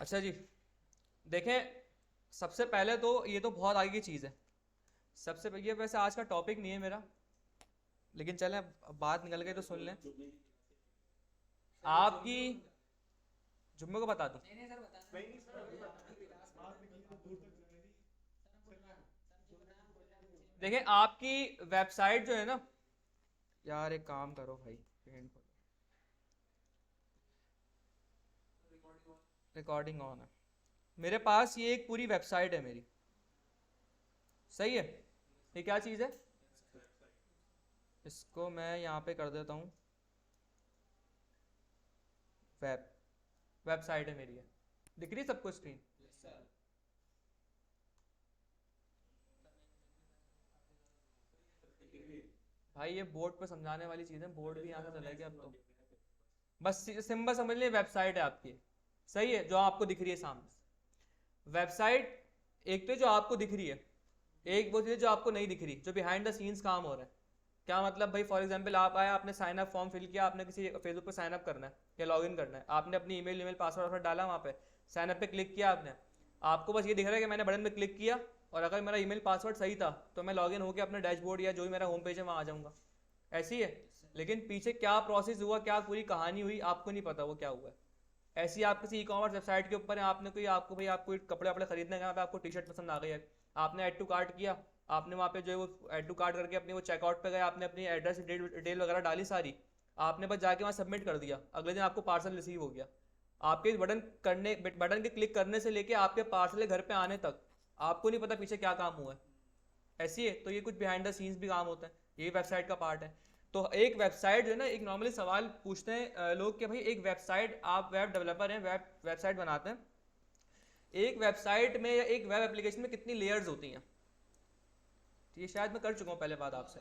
अच्छा जी, देखें, सबसे पहले तो ये तो बहुत आगे की चीज़ है। ये वैसे आज का टॉपिक नहीं है मेरा, लेकिन चलें अब बात निकल गई तो सुन लें। आपकी जुम्मे को बता दूं। देखें, आपकी वेबसाइट जो है ना, यार एक काम करो भाई, रिकॉर्डिंग ऑन है। मेरे पास ये एक पूरी वेबसाइट है मेरी, सही है। ये क्या चीज़ है? इसको मैं यहाँ पे कर देता हूँ। वेब वेबसाइट है मेरी है। दिख रही है सबको स्क्रीन? भाई ये बोर्ड पे समझाने वाली चीज़ है, बोर्ड भी यहाँ से चला गया अब तो। बस सिंबल समझ लिए, वेबसाइट है आपकी, सही है, जो आपको दिख रही है सामने वेबसाइट। एक तो जो आपको दिख रही है, एक वो चीज़ जो आपको नहीं दिख रही, जो बिहाइंड द सीन्स काम हो रहा है। क्या मतलब भाई? फॉर एग्जांपल आप आए, आपने साइन अप फॉर्म फिल किया, आपने किसी फेसबुक पर साइन अप करना है या लॉग इन करना है, आपने अपनी ईमेल पासवर्ड वासवर्ड डाला वहाँ पे, साइन अप पे क्लिक किया आपने। आपको बस ये दिख रहा है कि मैंने बटन पे क्लिक किया, और अगर मेरा ईमेल पासवर्ड सही था तो मैं लॉग इन होकर अपने डैशबोर्ड या जो भी मेरा होम पेज है वहाँ आ जाऊँगा। ऐसी है। लेकिन पीछे क्या प्रोसेस हुआ, क्या पूरी कहानी हुई, आपको नहीं पता वो क्या हुआ है। ऐसे ही आप किसी ई कॉमर्स वेबसाइट के ऊपर है, आपने कोई आपको भाई आपको कपड़े वपड़े खरीदने का, आपको टी शर्ट पसंद आ गई है, आपने ऐड टू कार्ट किया, आपने वहाँ पे जो है वो ऐड टू कार्ट करके अपनी वो चेकआउट पे गए, आपने अपनी एड्रेस डिटेल वगैरह डाली सारी, आपने बस जाके वहाँ सबमिट कर दिया, अगले दिन आपको पार्सल रिसीव हो गया। आपके बटन के क्लिक करने से लेके आपके पार्सल घर पे आने तक आपको नहीं पता पीछे क्या काम हुआ है। ऐसी है। तो ये कुछ बिहाइंड द सीन्स भी काम होता है, ये वेबसाइट का पार्ट है। तो एक वेबसाइट जो है ना, एक नॉर्मली सवाल पूछते हैं लोग कि भाई एक वेबसाइट, आप वेब डेवलपर हैं, वेबसाइट बनाते हैं, एक वेबसाइट में या एक वेब एप्लीकेशन में कितनी लेयर्स होती हैं? तो ये शायद मैं कर चुका हूँ पहले बात आपसे।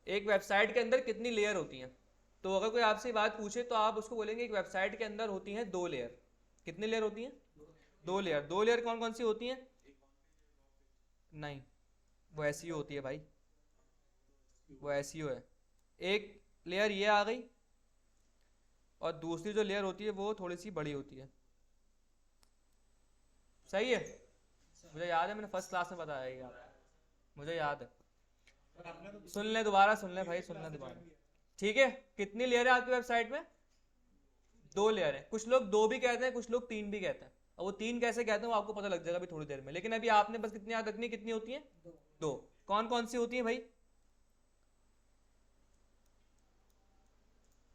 एक वेबसाइट के अंदर कितनी लेयर होती हैं? तो अगर कोई आपसे बात पूछे तो आप उसको बोलेंगे एक वेबसाइट के अंदर होती हैं दो लेयर। कितनी लेयर होती हैं? दो लेयर। दो लेयर कौन कौन सी होती हैं? नहीं, वो ऐसी ही होती है भाई, वो ऐसी ही है। एक लेयर ये आ गई, और दूसरी जो लेयर होती है वो थोड़ी सी बड़ी होती है। सही है। मुझे याद है, मैंने फर्स्ट क्लास में बताया ये आपको, मुझे याद है। सुन ले दोबारा, सुन ले भाई, सुन ले दोबारा। ठीक है। कितनी लेयर है आपकी वेबसाइट में? दो लेयर है। कुछ लोग दो भी कहते हैं, कुछ लोग तीन भी कहते हैं। और वो तीन कैसे कहते हैं वो आपको पता लग जाएगा अभी थोड़ी देर में, लेकिन अभी आपने बस कितनी याद रखनी है, कितनी होती है? दो। कौन कौन सी होती है भाई?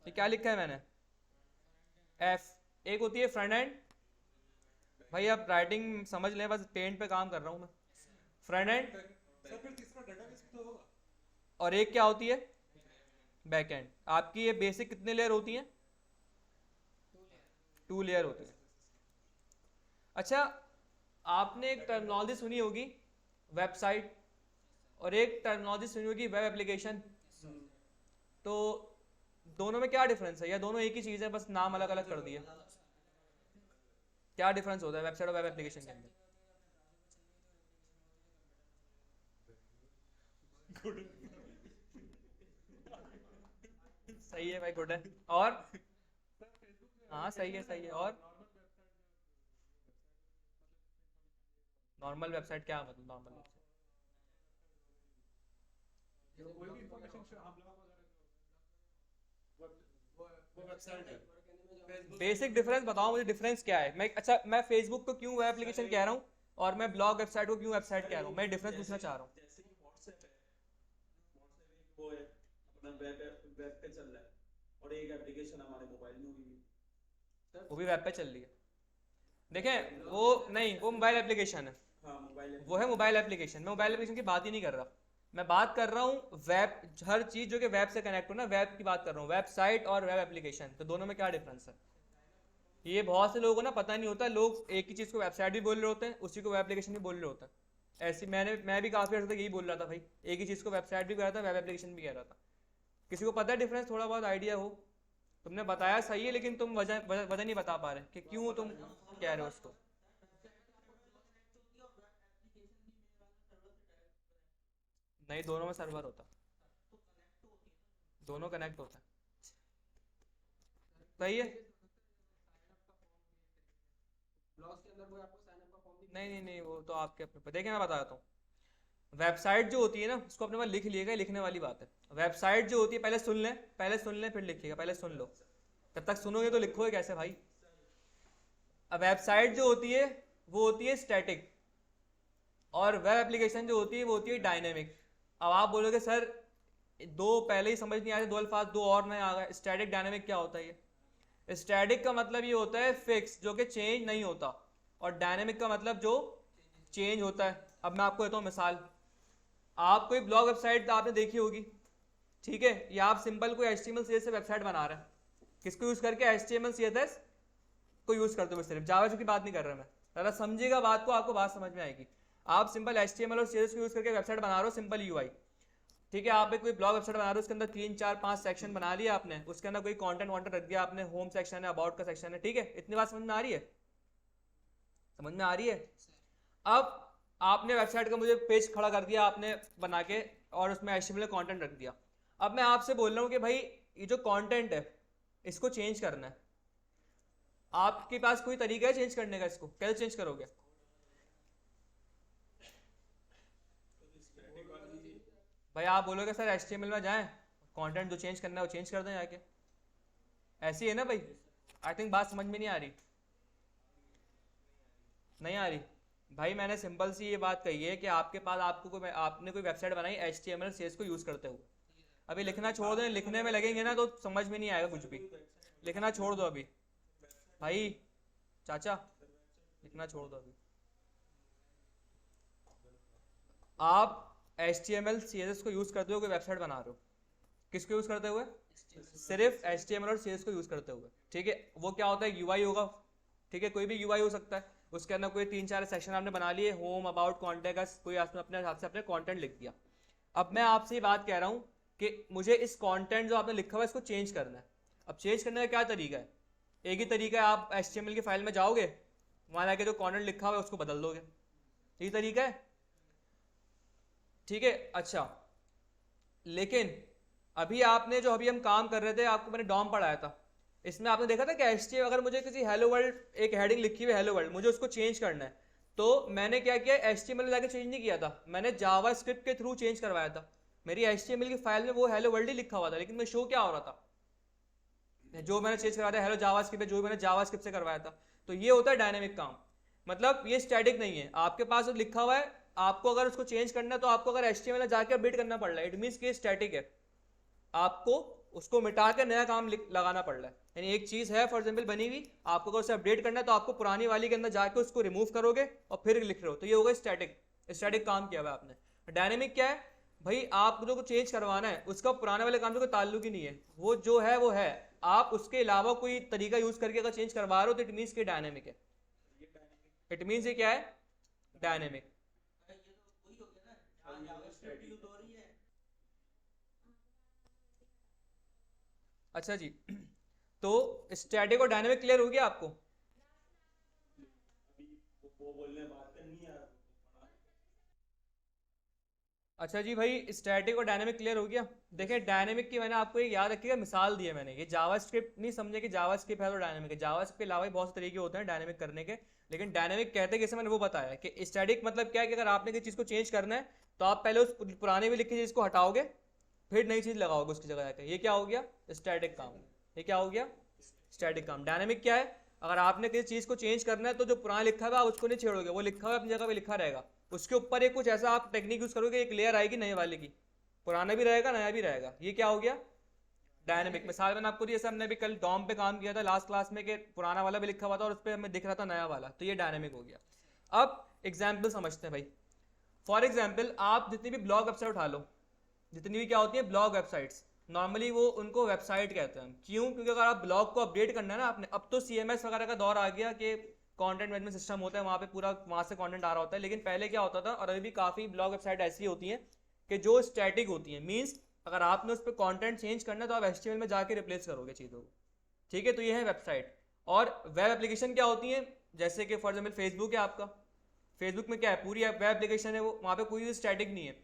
ये क्या लिखा है मैंने? एफ। एक होती है फ्रंट एंड। भाई आप राइटिंग समझ लें, बस पेंट पे काम कर रहा हूँ मैं। Front end. और एक क्या होती है? Back and. आपकी ये बेसिक कितने लेयर होती हैं? टू लेयर होती है। अच्छा, आपने एक टर्मिनोलॉजी सुनी होगी, वेबसाइट, और एक टर्मिनोलॉजी सुनी होगी वेब एप्लीकेशन। तो दोनों में क्या डिफरेंस है, या दोनों एक ही चीज़ है बस नाम अलग अलग कर दिए? क्या डिफरेंस होता है वेबसाइट और वेब एप्लीकेशन के अंदर? सही है भाई, गुड है। और हाँ सही है, सही है। और नॉर्मल वेबसाइट क्या मतलब? नॉर्मल बेसिक डिफरेंस बताओ मुझे, डिफरेंस क्या है? मैं अच्छा, मैं फेसबुक को क्यों वेब एप्लीकेशन कह रहा हूँ, और मैं ब्लॉग वेबसाइट को क्यों वेबसाइट कह रहा हूँ? मैं डिफरेंस पूछना चाह रहा हूँ। वो भी वेब पे चल रही है। देखें, वो नहीं, वो मोबाइल एप्लीकेशन है, वो है मोबाइल एप्लीकेशन। मैं मोबाइल एप्लीकेशन की बात ही नहीं कर रहा, मैं बात कर रहा हूँ वेब, हर चीज़ जो कि वेब से कनेक्ट हो ना, वेब की बात कर रहा हूँ। वेबसाइट और वेब एप्लीकेशन, तो दोनों में क्या डिफरेंस है? ये बहुत से लोगों को ना पता नहीं होता, लोग एक ही चीज़ को वेबसाइट भी बोल रहे होते हैं, उसी को वेब एप्लीकेशन भी बोल रहे होते हैं। ऐसी मैं भी काफ़ी अर्से तक यही बोल रहा था भाई, एक ही चीज़ को वेबसाइट भी कह रहा था, वेब एप्लीकेशन भी कह रहा था। किसी को पता है डिफरेंस? थोड़ा बहुत आइडिया हो? तुमने बताया सही है, लेकिन तुम वजह वजह वजह नहीं बता पा रहे कि क्यों तुम कह रहे हो उसको। नहीं, दोनों में सर्वर होता, दोनों कनेक्ट होता है। सही है। नहीं नहीं नहीं, वो तो आपके अपने पर। देखिए मैं बताता हूँ, वेबसाइट जो होती है ना, उसको अपने पास लिख लिएगा, लिखने वाली बात है। वेबसाइट जो होती है, पहले सुन लें फिर लिखिएगा, पहले सुन लो। जब तक सुनोगे तो लिखोगे कैसे भाई। अब वेबसाइट जो होती है वो होती है स्टैटिक, और वेब एप्लीकेशन जो होती है वो होती है डायनेमिक। अब आप बोलोगे सर दो पहले ही समझ नहीं आए, दो अल्फाज दो और नए आ गए। स्टैटिक डायनेमिक क्या होता है ये? स्टैटिक का मतलब ये होता है फिक्स, जो कि चेंज नहीं होता, और डायनेमिक का मतलब जो चेंज होता है। अब मैं आपको देता हूँ मिसाल। आप कोई ब्लॉग वेबसाइट आपने देखी होगी, ठीक है, या आप सिंपल कोई HTML CSS से वेबसाइट बना रहे हैं, किसको यूज करके? HTML CSS को यूज करते हुए। सिर्फ जावा की बात नहीं कर रहा मैं, जरा समझिएगा बात को, आपको बात समझ में आएगी। आप सिंपल HTML और CSS को यूज करके वेबसाइट बना रहे हो, सिंपल UI, ठीक है। आप एक कोई ब्लॉग वेबसाइट बना रहे हो, उसके अंदर 3 4 5 सेक्शन बना लिया आपने, उसके अंदर कोई कंटेंट वॉन्टेंट रख दिया आपने, होम सेक्शन है, अबाउट का सेक्शन है, ठीक है। इतनी बात समझ में आ रही है? समझ में आ रही है? अब आपने वेबसाइट का मुझे पेज खड़ा कर दिया आपने बना के, और उसमें HTML कंटेंट रख दिया। अब मैं आपसे बोल रहा हूँ कि भाई ये जो कंटेंट है इसको चेंज करना है, आपके पास कोई तरीका है चेंज करने का? इसको कैसे चेंज करोगे? भाई आप बोलोगे सर HTML में जाएं, कंटेंट जो चेंज करना है वो चेंज कर दें जाके, ऐसी है ना भाई? आई थिंक बात समझ में नहीं आ रही। नहीं आ रही? भाई मैंने सिंपल सी ये बात कही है कि आपके पास आपने कोई वेबसाइट बनाई HTML CSS को यूज करते हुए। अभी लिखना छोड़ दें, लिखने में लगेंगे ना तो समझ में नहीं आएगा कुछ भी। लिखना छोड़ दो अभी भाई, चाचा लिखना छोड़ दो अभी। आप HTML CSS को यूज करते हुए कोई वेबसाइट बना रहे हो, किसको यूज करते हुए? सिर्फ HTML और CSS को यूज करते हुए, ठीक है। वो क्या होता है? UI होगा, ठीक है, कोई भी UI हो सकता है। उसके अंदर कोई 3 4 सेक्शन आपने बना लिए, होम, अबाउट, कॉन्टेक्ट, कोई आपने अपने हिसाब से अपने कंटेंट लिख दिया। अब मैं आपसे ये बात कह रहा हूँ कि मुझे इस कंटेंट जो आपने लिखा हुआ है इसको चेंज करना है। अब चेंज करने का क्या तरीका है? एक ही तरीका है, आप HTML की फाइल में जाओगे, वहां जाके जो कंटेंट लिखा हुआ है उसको बदल दोगे, यही तरीका है, ठीक है। अच्छा, लेकिन अभी हम काम कर रहे थे, आपको मैंने डॉम पढ़ाया था, इसमें आपने देखा था कि HTML, अगर मुझे किसी हेलो वर्ल्ड एक हेडिंग लिखी हुई हेलो वर्ल्ड, मुझे उसको चेंज करना है, तो मैंने क्या किया? HTML में जाके चेंज नहीं किया था, मैंने जावास्क्रिप्ट के थ्रू चेंज करवाया था। मेरी HTML की फाइल में वो हेलो वर्ल्ड ही लिखा हुआ था, लेकिन मैं शो क्या हो रहा था? जो मैंने चेंज करवाया था हेलो जावास्क्रिप्ट, जो मैंने जावास्क्रिप्ट से करवाया था। तो ये होता है डायनेमिक काम, मतलब ये स्टैटिक नहीं है। आपके पास जो लिखा हुआ है, आपको अगर उसको चेंज करना है तो आपको अगर HTML में जाके अपडेट करना पड़ रहा है, इट मींस कि स्टैटिक है, आपको उसको मिटा के नया काम लगाना पड़ रहा है। यानी एक चीज है फॉर एग्जाम्पल बनी हुई, आपको अगर उसे अपडेट करना है तो आपको पुरानी वाली के अंदर जाके उसको रिमूव करोगे और फिर लिख रहे हो, तो ये होगा स्टैटिक। स्टैटिक काम किया हुआ आपने। डायनेमिक क्या है भाई? आप जो चेंज करवाना है उसका पुराने वाले काम से कोई ताल्लुक ही नहीं है, वो जो है वो है, आप उसके अलावा कोई तरीका यूज करके अगर चेंज करवा रहे हो तो इट मीन्स कि डायनेमिक है। इट मीन्स ये क्या है? डायनेमिक। अच्छा जी, तो स्टैटिक और डायनेमिक क्लियर हो गया आपको? अच्छा जी भाई, स्टैटिक और डायनेमिक क्लियर हो गया। देखिए डायनेमिक की मैंने आपको एक याद रखिएगा मिसाल दी है मैंने, ये जावास्क्रिप्ट नहीं समझे कि जावास्क्रिप्ट है तो डायनेमिक है। जावास्क्रिप्ट के अलावा भी बहुत से तरीके होते हैं डायनेमिक करने के, लेकिन डायनेमिक कहते हैं जैसे मैंने वो बताया कि स्टैटिक मतलब क्या है कि अगर आपने किसी चीज़ को चेंज करना है तो आप पहले उस पुराने में लिखी चीज़ को हटाओगे, फिर नई चीज़ लगाओगे उसकी जगह जाकर, ये क्या हो गया? स्टैटिक काम। ये क्या हो गया? स्टैटिक काम। डायनेमिक क्या है? अगर आपने किसी चीज़ को चेंज करना है तो जो पुराना लिखा हुआ है आप उसको नहीं छेड़ोगे, वो लिखा हुआ अपनी जगह पे लिखा रहेगा, उसके ऊपर एक कुछ ऐसा आप टेक्निक यूज करोगे, एक लेयर आएगी नए वाले की, पुराना भी रहेगा नया भी रहेगा। ये क्या हो गया? डायनेमिक। मिसाल मैंने आपको दी, जैसे हमने अभी कल डॉम पे काम किया था लास्ट क्लास में, कि पुराना वाला भी लिखा हुआ था और उस पर हमें दिख रहा था नया वाला, तो ये डायनेमिक हो गया। अब एग्जाम्पल समझते हैं भाई। फॉर एग्जाम्पल आप जितनी भी ब्लॉग वेबसाइट उठा लो, जितनी भी क्या होती है ब्लॉग वेबसाइट्स, नॉर्मली वो उनको वेबसाइट कहते हैं। क्यों? क्योंकि अगर आप ब्लॉग को अपडेट करना है ना आपने, अब तो CMS वगैरह का दौर आ गया कि कंटेंट मैनेजमेंट सिस्टम होता है, वहाँ पे पूरा वहाँ से कंटेंट आ रहा होता है, लेकिन पहले क्या होता था, और अभी भी काफ़ी ब्लॉग वेबसाइट ऐसी होती हैं कि जो स्टैटिक होती हैं। मीन्स अगर आपने उस पर कंटेंट चेंज करना है तो आप HTML में जाके रिप्लेस करोगे चीज़ों को, ठीक है। तो ये है वेबसाइट। और वेब एप्लीकेशन क्या होती है? जैसे कि फॉर एग्जाम्पल फेसबुक है आपका, फेसबुक में क्या है? पूरी वेब एप्लीकेशन है वो, वहाँ पे कोई स्टैटिक नहीं है।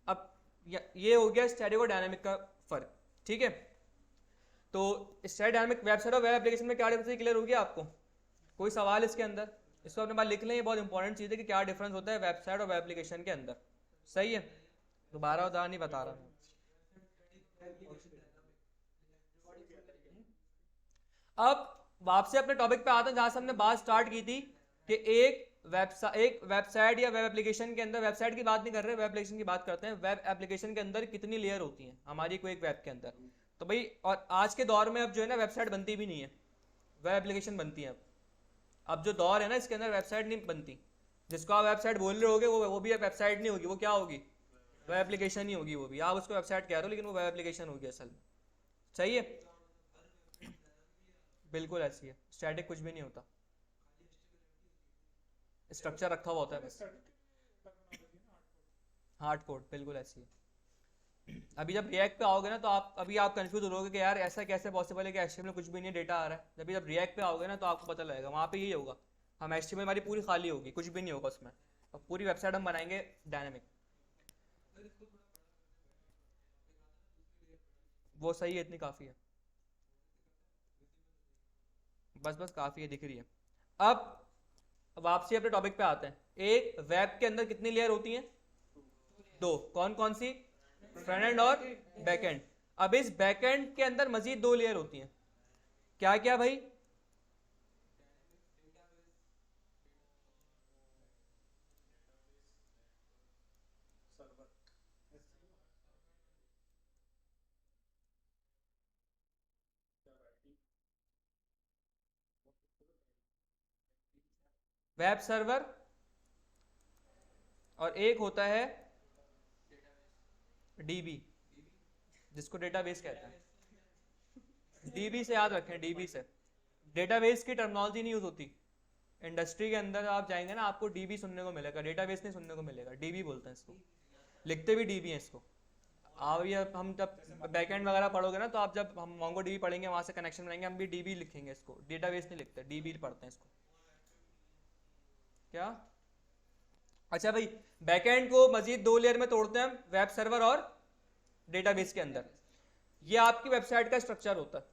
अब ये हो गया स्टैटिक और डायनामिक का फर्क, ठीक है। तो स्टैटिक डायनामिक वेबसाइट और वेब एप्लीकेशन में क्या डिफरेंस क्लियर हो गया आपको? कोई सवाल इसके अंदर? इसको अपने पास लिख लें, ये बहुत इंपॉर्टेंट चीज़ है कि क्या डिफरेंस होता है वेबसाइट और वेब एप्लीकेशन के अंदर। सही है, दोबारा उदाहरण नहीं बता रहा मैं। अब वापसी अपने टॉपिक पे आते हैं जहां से हमने बात स्टार्ट की थी कि एक वेबसाइट या वेब एप्लीकेशन के अंदर, वेबसाइट की बात नहीं कर रहे, वेब एप्लीकेशन की बात करते हैं। वेब एप्लीकेशन के अंदर कितनी लेयर होती हैं हमारी कोई एक वेब के अंदर? तो भाई, और आज के दौर में अब जो है ना वेबसाइट बनती भी नहीं है, वेब एप्लीकेशन बनती है। अब जो दौर है ना इसके अंदर वेबसाइट नहीं बनती। जिसको आप वेबसाइट बोल रहे होगे वो भी वेबसाइट नहीं होगी, वो क्या होगी? वेब एप्लीकेशन ही होगी। वो भी आप उसको वेबसाइट कह रहे हो लेकिन वो वेब एप्लीकेशन होगी असल में। सही है, बिल्कुल ऐसी है, स्टैटिक कुछ भी नहीं होता, स्ट्रक्चर रखा हुआ होता है बस। हार्ड कोड बिल्कुल ऐसी है। अभी जब रिएक्ट पे आओगे ना तो आप कंफ्यूज हो रहोगे कि यार ऐसा कैसे पॉसिबल है कि एचटीएमएल में कुछ भी नहीं डेटा आ रहा है। जब रिएक्ट पे आओगे ना तो आपको पता लगेगा, वहाँ पे यही होगा। हम एचटीएमएल हमारी पूरी खाली होगी, कुछ भी नहीं होगा उसमें, और पूरी वेबसाइट हम बनाएंगे डायनेमिक। वो सही है, इतनी काफ़ी है, बस बस काफ़ी है, दिख रही है। अब वापसी अपने टॉपिक पे आते हैं। एक वेब के अंदर कितनी लेयर होती हैं? दो। कौन कौन सी? फ्रंट एंड और बैक एंड। अब इस बैक एंड के अंदर मजीद दो लेयर होती हैं। क्या क्या भाई? वेब सर्वर, और एक होता है डीबी, जिसको डेटाबेस कहते हैं। डीबी से याद रखें, डीबी से। डेटाबेस की टर्मिनोलॉजी नहीं यूज होती इंडस्ट्री के अंदर। आप जाएंगे ना आपको डीबी सुनने को मिलेगा, डेटाबेस नहीं सुनने को मिलेगा। डीबी बोलते हैं इसको, लिखते भी डीबी है इसको। आप ये हम जब बैकएंड वगैरह पढ़ोगे ना तो आप जब हम मोंगो डीबी पढ़ेंगे वहां से कनेक्शन बनाएंगे, हम भी डीबी लिखेंगे इसको, डेटाबेस नहीं लिखते, डीबी पढ़ते हैं इसको। क्या? अच्छा भाई, बैकएंड को मजीद दो लेयर में तोड़ते हैं हम, वेब सर्वर और डेटाबेस के अंदर। ये आपकी वेबसाइट का स्ट्रक्चर होता है।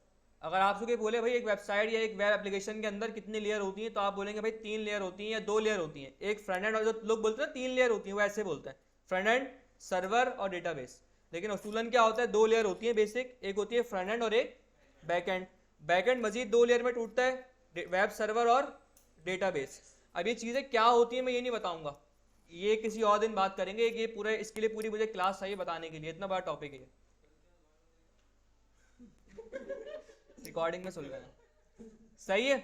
अगर आपसे कोई बोले भाई एक वेबसाइट या एक वेब एप्लीकेशन के अंदर कितनी लेयर होती है, तो आप बोलेंगे भाई 3 लेयर होती हैं या 2 लेयर होती हैं। एक फ्रंट एंड, और जो लोग बोलते हैं 3 लेयर होती हैं वो ऐसे बोलते हैं, फ्रंट एंड, सर्वर और डेटाबेस। लेकिन उसूलन क्या होता है? 2 लेयर होती है बेसिक, एक होती है फ्रंट एंड और एक बैक एंड। बैक एंड मजीद 2 लेयर में टूटता है, वेब सर्वर और डेटाबेस। अब ये चीज़ें क्या होती है मैं ये नहीं बताऊंगा, ये किसी और दिन बात करेंगे। ये पूरे इसके लिए पूरी मुझे क्लास चाहिए बताने के लिए, इतना बड़ा टॉपिक है। रिकॉर्डिंग में सुन लेना, सही है।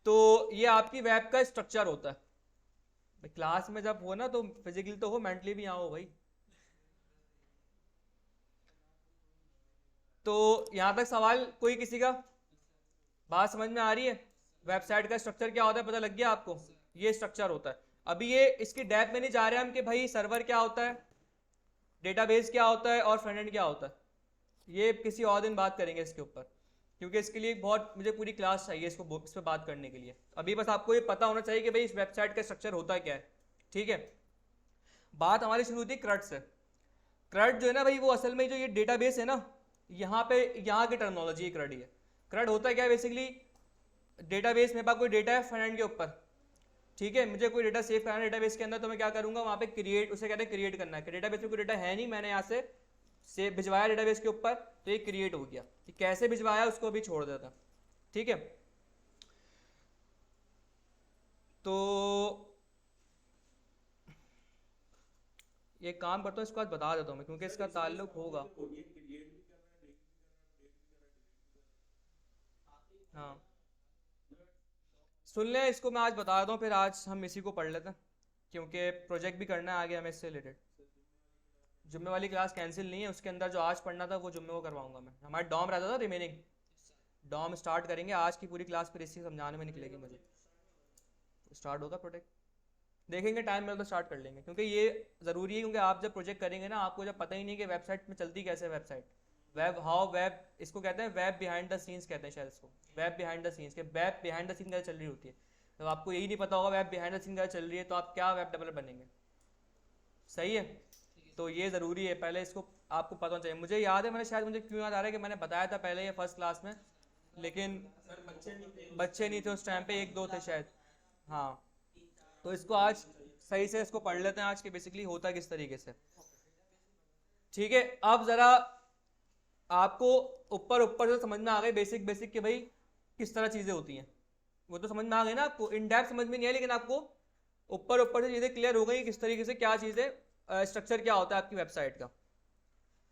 तो ये आपकी वेब का स्ट्रक्चर होता है। क्लास में जब हो ना तो फिजिकली तो हो, मेंटली भी यहाँ हो भाई। तो यहाँ तक सवाल कोई किसी का? बात समझ में आ रही है? वेबसाइट का स्ट्रक्चर क्या होता है पता लग गया आपको? ये स्ट्रक्चर होता है। अभी ये इसकी डेप्थ में नहीं जा रहे हम कि भाई सर्वर क्या होता है, डेटाबेस क्या होता है और फ्रंट एंड क्या होता है। ये किसी और दिन बात करेंगे इसके ऊपर, क्योंकि इसके लिए बहुत मुझे पूरी क्लास चाहिए इस पर बात करने के लिए। अभी बस आपको ये पता होना चाहिए कि भाई इस वेबसाइट का स्ट्रक्चर होता क्या है, ठीक है। बात हमारी शुरू हुई थी क्रड से। क्रड जो है ना भाई, वो असल में जो ये डेटाबेस है ना, यहाँ पे यहाँ की टर्मिनोलॉजी क्रड ही है। क्रड होता है क्या बेसिकली? डेटाबेस, मेरे पास कोई डेटा है फ्रंट एंड के ऊपर, ठीक है, मुझे कोई डेटा सेव करना है डेटाबेस के अंदर, तो मैं क्या करूंगा वहाँ पे क्रिएट, उसे कहते हैं क्रिएट करना है कि डेटाबेस में कोई डेटा है नहीं, मैंने यहाँ से भिजवाया डेटाबेस के ऊपर, तो ये क्रिएट हो गया। कि कैसे भिजवाया उसको भी छोड़ देता, ठीक है। तो ये काम करता हूँ, इसको आज बता देता हूँ मैं क्योंकि इसका ताल्लुक होगा। हाँ, सुन लें इसको, मैं आज बता दूँ, फिर आज हम इसी को पढ़ लेते हैं क्योंकि प्रोजेक्ट भी करना है आगे हमें इससे रिलेटेड। जुम्मे वाली क्लास कैंसिल नहीं है, उसके अंदर जो आज पढ़ना था वो जुम्मे को करवाऊंगा मैं। हमारा डॉम रहता था रिमेनिंग, डॉम स्टार्ट करेंगे आज की पूरी क्लास, फिर इसी समझाने में निकलेगी मुझे। स्टार्ट होगा प्रोजेक्ट, देखेंगे टाइम मिला तो स्टार्ट कर लेंगे, क्योंकि ये ज़रूरी है। क्योंकि आप जब प्रोजेक्ट करेंगे ना, आपको जब पता ही नहीं कि वेबसाइट में चलती कैसे वेबसाइट, वेब हाउ वेब, इसको कहते हैं वेब बिहाइंड द सीन्स कहते हैं शायद इसको, वेब बिहाइंड द सीन्स के वेब बिहाइंड द सीन कैसे चल रही होती है। तो आपको यही नहीं पता होगा वेब बिहाइंड द सीन कैसे चल रही है, तो आप क्या वेब डेवलपर बनेंगे? सही है। तो ये ज़रूरी है, पहले इसको आपको पता होना चाहिए। मुझे याद है, मैंने शायद, मुझे क्यों याद आ रहा है कि मैंने बताया था पहले ये फर्स्ट क्लास में, लेकिन बच्चे नहीं थे उस टाइम पे, 1-2 थे शायद। हाँ, तो इसको आज सही से इसको पढ़ लेते हैं आज के बेसिकली होता किस तरीके से। ठीक है, अब जरा आपको ऊपर ऊपर से समझ में आ गई बेसिक बेसिक कि भाई किस तरह चीजें होती हैं, वो तो समझ में आ गई ना आपको, इन डेप्थ समझ में नहीं है लेकिन आपको ऊपर ऊपर से चीजें क्लियर हो गई किस तरीके से क्या चीजें, स्ट्रक्चर क्या होता है आपकी वेबसाइट का।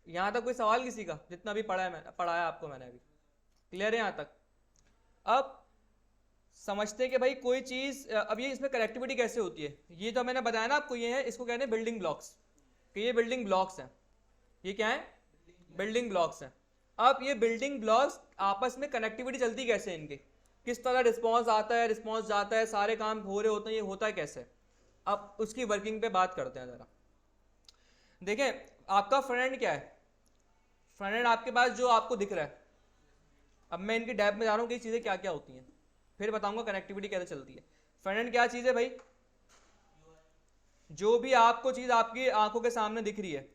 यहाँ तक कोई सवाल किसी का, जितना भी पढ़ाया आपको मैंने अभी, क्लियर है यहाँ तक? अब समझते हैं कि भाई कोई चीज, अब ये इसमें कनेक्टिविटी कैसे होती है, ये तो मैंने बताया ना आपको, ये है, इसको कहते हैं बिल्डिंग ब्लॉक्स, कि ये बिल्डिंग ब्लॉक्स हैं। ये क्या है? बिल्डिंग ब्लॉक्स हैं। अब ये बिल्डिंग ब्लॉक्स आपस में कनेक्टिविटी चलती कैसे है इनकी, किस तरह रिस्पॉन्स आता है, रिस्पॉन्स जाता है, सारे काम हो रहे होते हैं, ये होता है कैसे, अब उसकी वर्किंग पे बात करते हैं जरा। देखें, आपका फ्रंट एंड क्या है, फ्रंट एंड आपके पास जो आपको दिख रहा है, अब मैं इनकी डेप्थ में जा रहा हूँ कि चीज़ें क्या क्या होती हैं, फिर बताऊंगा कनेक्टिविटी कैसे चलती है। फ्रंट एंड क्या चीज़ है भाई? जो भी आपको चीज़ आपकी आंखों के सामने दिख रही है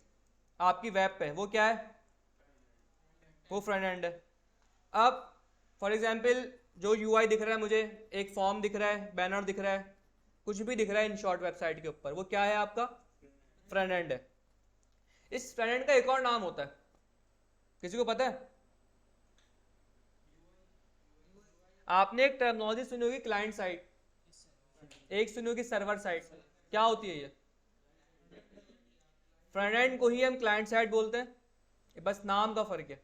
आपकी वेब पे, वो क्या है? वो फ्रंट एंड है। अब फॉर एग्जांपल जो यूआई दिख रहा है मुझे, एक फॉर्म दिख रहा है, बैनर दिख रहा है, कुछ भी दिख रहा है इन शॉर्ट वेबसाइट के ऊपर, वो क्या है? आपका फ्रंट एंड है। इस फ्रंट एंड का एक और नाम होता है, किसी को पता है? आपने एक टर्मिनोलॉजी सुनी होगी, क्लाइंट साइड, एक सुनी होगी सर्वर साइड। क्या होती है ये? फ्रंट एंड को ही हम क्लाइंट साइड बोलते हैं, बस नाम का फर्क है,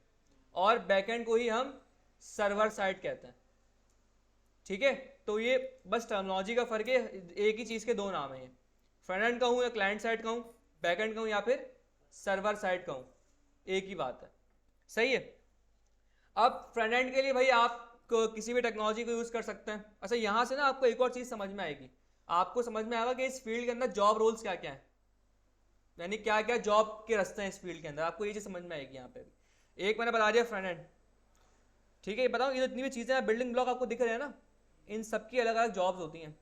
और बैक एंड को ही हम सर्वर साइड कहते हैं। ठीक है, तो ये बस टर्मिनोलॉजी का फर्क है, एक ही चीज के दो नाम है ये, फ्रंट एंड का हूं या क्लाइंट साइड का हूं, बैक एंड का हूं या फिर सर्वर साइड का हूं, एक ही बात है। सही है। अब फ्रंट एंड के लिए भाई आप किसी भी टेक्नोलॉजी को यूज कर सकते हैं। अच्छा, यहां से ना आपको एक और चीज समझ में आएगी, आपको समझ में आएगा कि इस फील्ड के अंदर जॉब रोल्स क्या क्या है, यानी क्या क्या जॉब के रास्ते हैं इस फील्ड के अंदर, आपको ये चीज समझ में आएगी यहाँ पे भी। एक मैंने बता दिया फ्रंट एंड। ठीक है, बताओ ये जितनी भी चीजें बिल्डिंग ब्लॉक आपको दिख रहे हैं ना, इन सबकी अलग अलग जॉब्स होती हैं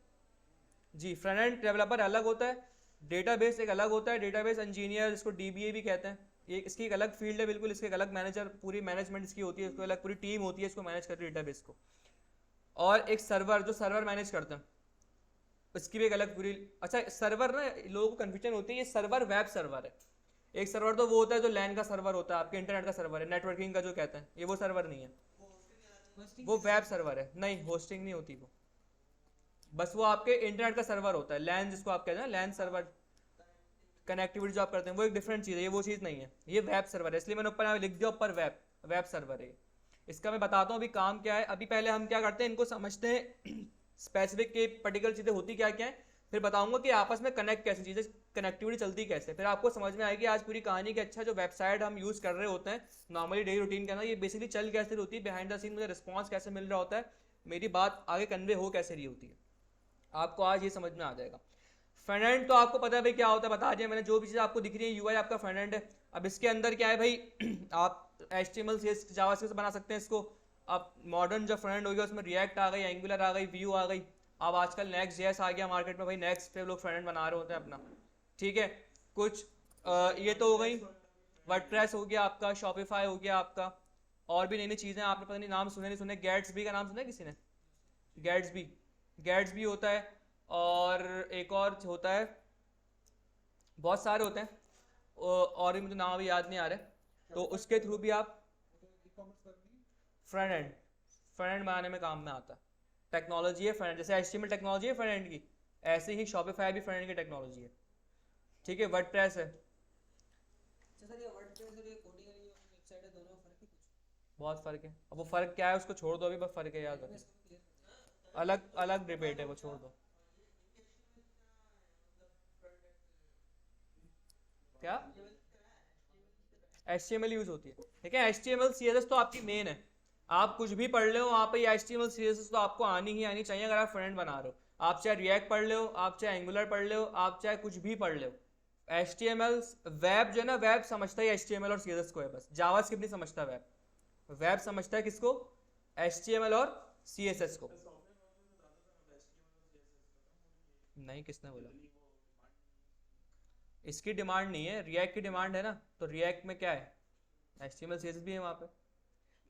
जी। फ्रंट एंड डेवलपर अलग होता है, डेटाबेस एक अलग होता है, डेटाबेस इंजीनियर, इसको डीबीए भी कहते हैं, ये इसकी एक अलग फील्ड है बिल्कुल, इसके एक अलग मैनेजर, पूरी मैनेजमेंट इसकी होती है, इसको अलग पूरी टीम होती है इसको मैनेज करती है डेटाबेस को। और एक सर्वर, जो सर्वर मैनेज करते हैं, इसकी भी एक अलग पूरी। अच्छा, सर्वर ना लोगों को कन्फ्यूजन होती है, ये सर्वर वेब सर्वर है। एक सर्वर तो वो होता है जो लैन का सर्वर होता है, आपके इंटरनेट का सर्वर है, नेटवर्किंग का जो कहते हैं, ये वो सर्वर नहीं है, वो वेब सर्वर है। नहीं, होस्टिंग नहीं होती वो, बस वो आपके इंटरनेट का सर्वर होता है, लैन जिसको आप कहते हैं, लैन सर्वर, कनेक्टिविटी जो आप करते हैं, वो एक डिफरेंट चीज़ है, ये वो चीज़ नहीं है, ये वेब सर्वर है, इसलिए मैंने ऊपर लिख दिया ऊपर वेब, वेब सर्वर है। इसका मैं बताता हूँ अभी काम क्या है। अभी पहले हम क्या करते हैं, इनको समझते हैं स्पेसिफिक के पर्टिकुलर चीज़ें होती क्या क्या है, फिर बताऊंगा कि आपस में कनेक्ट कैसे चीज़ें, कनेक्टिविटी चलती कैसे, फिर आपको समझ में आएगी आज पूरी कहानी कि अच्छा जो वेबसाइट हम यूज़ कर रहे होते हैं नॉर्मली डेली रूटीन के अंदर, ये बेसिकली चल कैसे होती है, बिहाइंड द सीन मुझे रिस्पॉन्स कैसे मिल रहा होता है, मेरी बात आगे कन्वे हो कैसे रही होती है, आपको आज ये समझ में आ जाएगा। फ्रंट एंड तो आपको पता है भाई क्या होता है, बता दिया मैंने, जो भी चीज़ आपको दिख रही है यूआई आपका फ्रंट एंड है। अब इसके अंदर क्या है भाई आप HTML CSS जावास्क्रिप्ट से बना सकते हैं इसको। अब मॉडर्न जो फ्रंट एंड हो गया उसमें रिएक्ट आ गई, एंगुलर आ गई, व्यू आ गई, अब आजकल नेक्स्ट जेएस आ गया मार्केट में भाई, नेक्स्ट पे लोग फ्रंट एंड बना रहे होते हैं अपना। ठीक है, कुछ ये तो हो गई, वर्डप्रेस हो गया आपका, शॉपिफाई हो गया आपका, और भी नई नई चीज़ें आपने पता नहीं नाम सुने नहीं सुने, गेट्सबी का नाम सुना है किसी ने? गेट्सबी, गेट्सबी होता है, और एक और होता है, बहुत सारे होते हैं और भी मुझे नाम अभी याद नहीं आ रहे, तो उसके थ्रू भी आप फ्रंट एंड, फ्रंट एंड बनाने में काम में आता है। टेक्नोलॉजी है फ्रंट एंड, जैसे HTML टेक्नोलॉजी है फ्रंट एंड की, ऐसे ही शॉपिफाई भी फ्रंट एंड की टेक्नोलॉजी है। ठीक है, वर्डप्रेस है। बहुत फर्क है, अब वो फर्क क्या है उसको छोड़ दो, अभी बस फर्क है याद रखो, अलग अलग डिबेट है, वो छोड़ दो। क्या HTML यूज होती है? ठीक है, HTML CSS तो आपकी मेन है, आप कुछ भी पढ़ ले हो वहाँ पे ये HTML CSS तो आपको आनी ही आनी चाहिए अगर आप फ्रंट बना रहे हो। आप चाहे रिएक्ट पढ़ ले हो, आप चाहे एंगुलर पढ़ ले हो, आप चाहे कुछ भी पढ़ ले हो, HTML वेब जो है ना, वेब समझता है HTML और CSS को है, बस जावास्क्रिप्ट नहीं समझता वेब, वेब समझता है किसको? HTML और CSS को। नहीं, किसने बोला? इसकी डिमांड नहीं है, रिएक्ट की डिमांड है ना, तो रिएक्ट में क्या है? HTML CSS भी है वहाँ पे।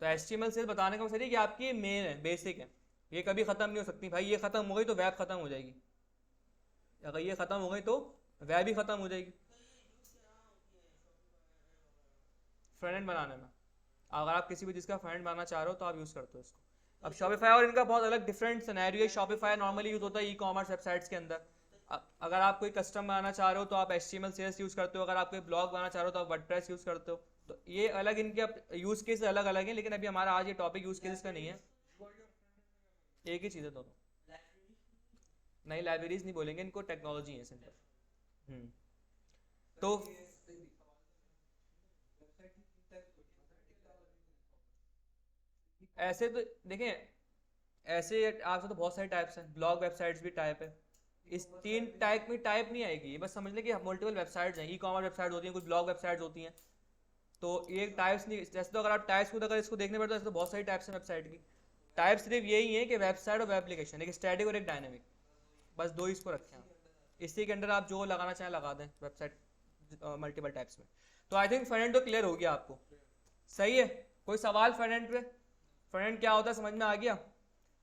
तो HTML CSS बताने का मतलब है कि आपकी मेन है, बेसिक है, ये कभी ख़त्म नहीं हो सकती भाई, ये ख़त्म हो गई तो वेब ख़त्म हो जाएगी, अगर ये ख़त्म हो गई तो वेब भी ख़त्म हो जाएगी फ्रंट एंड बनाने में। अगर आप किसी भी चीज़ का फ्रंट बनाना चाह रहे हो तो आप यूज़ करते हो इसको। अब शॉपिफाई और इनका बहुत अलग डिफरेंट सिनेरियो है। शॉपिफाई नॉर्मली यूज़ होता है ई कॉमर्स वेबसाइट्स के अंदर। अगर आप कोई कस्टम बनाना चाह रहे हो तो आप HTML CSS यूज़ करते हो, अगर आप कोई ब्लॉग बनाना चाह रहे हो तो आप वर्डप्रेस यूज़ करते हो। तो ये अलग इनके यूज़ केस अलग अलग हैं, लेकिन अभी हमारा आज ये टॉपिक यूज़ केसेस का नहीं है, एक ही चीज़ है दोनों। नहीं लाइब्रेरीज नहीं बोलेंगे इनको, टेक्नोलॉजी है सिंपल। तो ऐसे तो देखें, ऐसे आपसे तो बहुत सारे टाइप्स हैं, ब्लॉग वेबसाइट्स भी टाइप है। इस 3 टाइप में टाइप नहीं आएगी, ये बस समझ लें कि मल्टीपल वेबसाइट्स हैं, ई कॉमर्स वेबसाइट होती हैं, कुछ ब्लॉग वेबसाइट्स होती हैं। तो ये टाइप्स नहीं, जैसे तो अगर आप टाइप्स को अगर इसको देखने पड़ते हैं तो बहुत सारी टाइप्स हैं वेबसाइट की। टाइप सिर्फ यही है कि वेबसाइट और वेब एप्लीकेशन, एक स्टैटिक और एक डायनेमिक, बस 2 इसको रखें आप। इसी के अंदर आप जो लगाना चाहें लगा दें वेबसाइट मल्टीपल टाइप्स में। तो आई थिंक फ्रंट एंड तो क्लियर हो गया आपको, सही है। कोई सवाल फ्रंट एंड पे? फ्रंट एंड क्या होता है समझ में आ गया?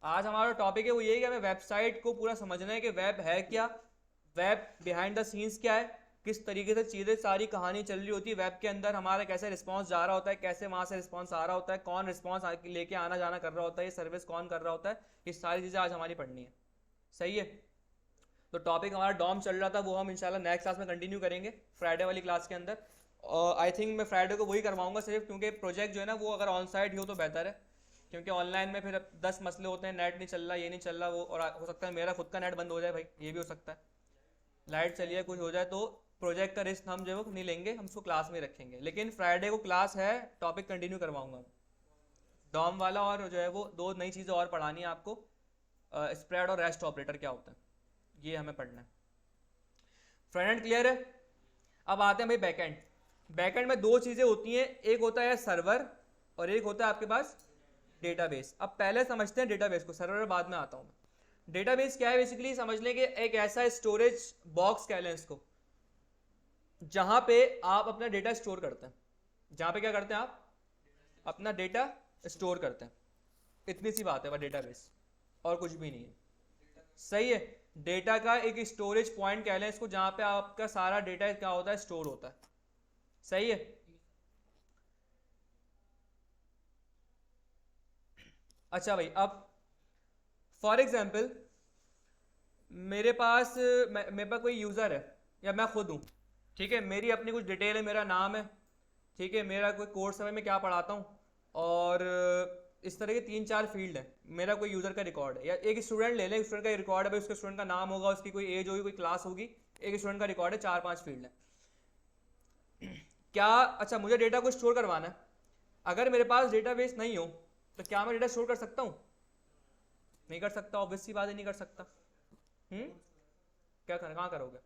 आज हमारा टॉपिक है वो यही कि हमें वेबसाइट को पूरा समझना है कि वेब है क्या, वेब बिहाइंड द सीन्स क्या है, किस तरीके से चीज़ें सारी कहानी चल रही होती है वेब के अंदर, हमारा कैसे रिस्पांस जा रहा होता है, कैसे वहाँ से रिस्पांस आ रहा होता है, कौन रिस्पांस लेके आना जाना कर रहा होता है, ये सर्विस कौन कर रहा होता है, ये सारी चीज़ें आज हमारी पढ़नी है, सही है। तो टॉपिक हमारा डॉम चल रहा था, वो हम इंशाल्लाह नेक्स्ट क्लास में कंटिन्यू करेंगे फ्राइडे वाली क्लास के अंदर। और आई थिंक मैं फ्राइडे को वही करवाऊंगा सिर्फ, क्योंकि प्रोजेक्ट जो है ना वो अगर ऑन साइट ही हो तो बेहतर है, क्योंकि ऑनलाइन में फिर 10 मसले होते हैं, नेट नहीं चल रहा, ये नहीं चल रहा वो, और हो सकता है मेरा खुद का नेट बंद हो जाए भाई, ये भी हो सकता है, लाइट चलिए कुछ हो जाए, तो प्रोजेक्ट का रिस्क हम जो है वो नहीं लेंगे, हम उसको क्लास में रखेंगे। लेकिन फ्राइडे को क्लास है, टॉपिक कंटिन्यू करवाऊंगा डॉम वाला, और जो है वो 2 नई चीज़ें और पढ़ानी है आपको, स्प्रेड और रेस्ट ऑपरेटर क्या होता है, ये हमें पढ़ना है। फ्रंट एंड क्लियर है। अब आते हैं भाई बैकएंड। बैकएंड में 2 चीज़ें होती हैं, एक होता है सर्वर और एक होता है आपके पास डेटाबेस। अब पहले समझते हैं डेटाबेस को, सर्वर बाद में आता हूं मैं। डेटाबेस क्या है बेसिकली, समझ लें कि एक ऐसा स्टोरेज बॉक्स कह लें इसको, जहां पे आप अपना डेटा स्टोर करते हैं। जहां पे क्या करते हैं आप अपना डेटा स्टोर करते हैं, इतनी सी बात है वह डेटाबेस, और कुछ भी नहीं है, सही है। डेटा का एक स्टोरेज पॉइंट कह लें इसको, जहां पे आपका सारा डेटा क्या होता है स्टोर होता है, सही है। अच्छा भाई, अब फॉर एग्जाम्पल मेरे पास कोई यूज़र है या मैं खुद हूँ, ठीक है, मेरी अपनी कुछ डिटेल है, मेरा नाम है, ठीक है, मेरा कोई कोर्स है, मैं क्या पढ़ाता हूँ, और इस तरह के 3-4 फील्ड है, मेरा कोई यूज़र का रिकॉर्ड है, या एक स्टूडेंट ले लें, स्टूडेंट का रिकॉर्ड है भाई, उसके स्टूडेंट का नाम होगा, उसकी कोई एज होगी, कोई क्लास होगी, एक स्टूडेंट का रिकॉर्ड है, 4-5 फील्ड है। क्या, अच्छा मुझे डेटा को स्टोर करवाना है, अगर मेरे पास डेटाबेस नहीं हो तो क्या मैं डेटा स्टोर कर सकता हूँ? नहीं कर सकता, ऑब्वियस सी बात है, नहीं कर सकता। क्या कहाँ करोगे?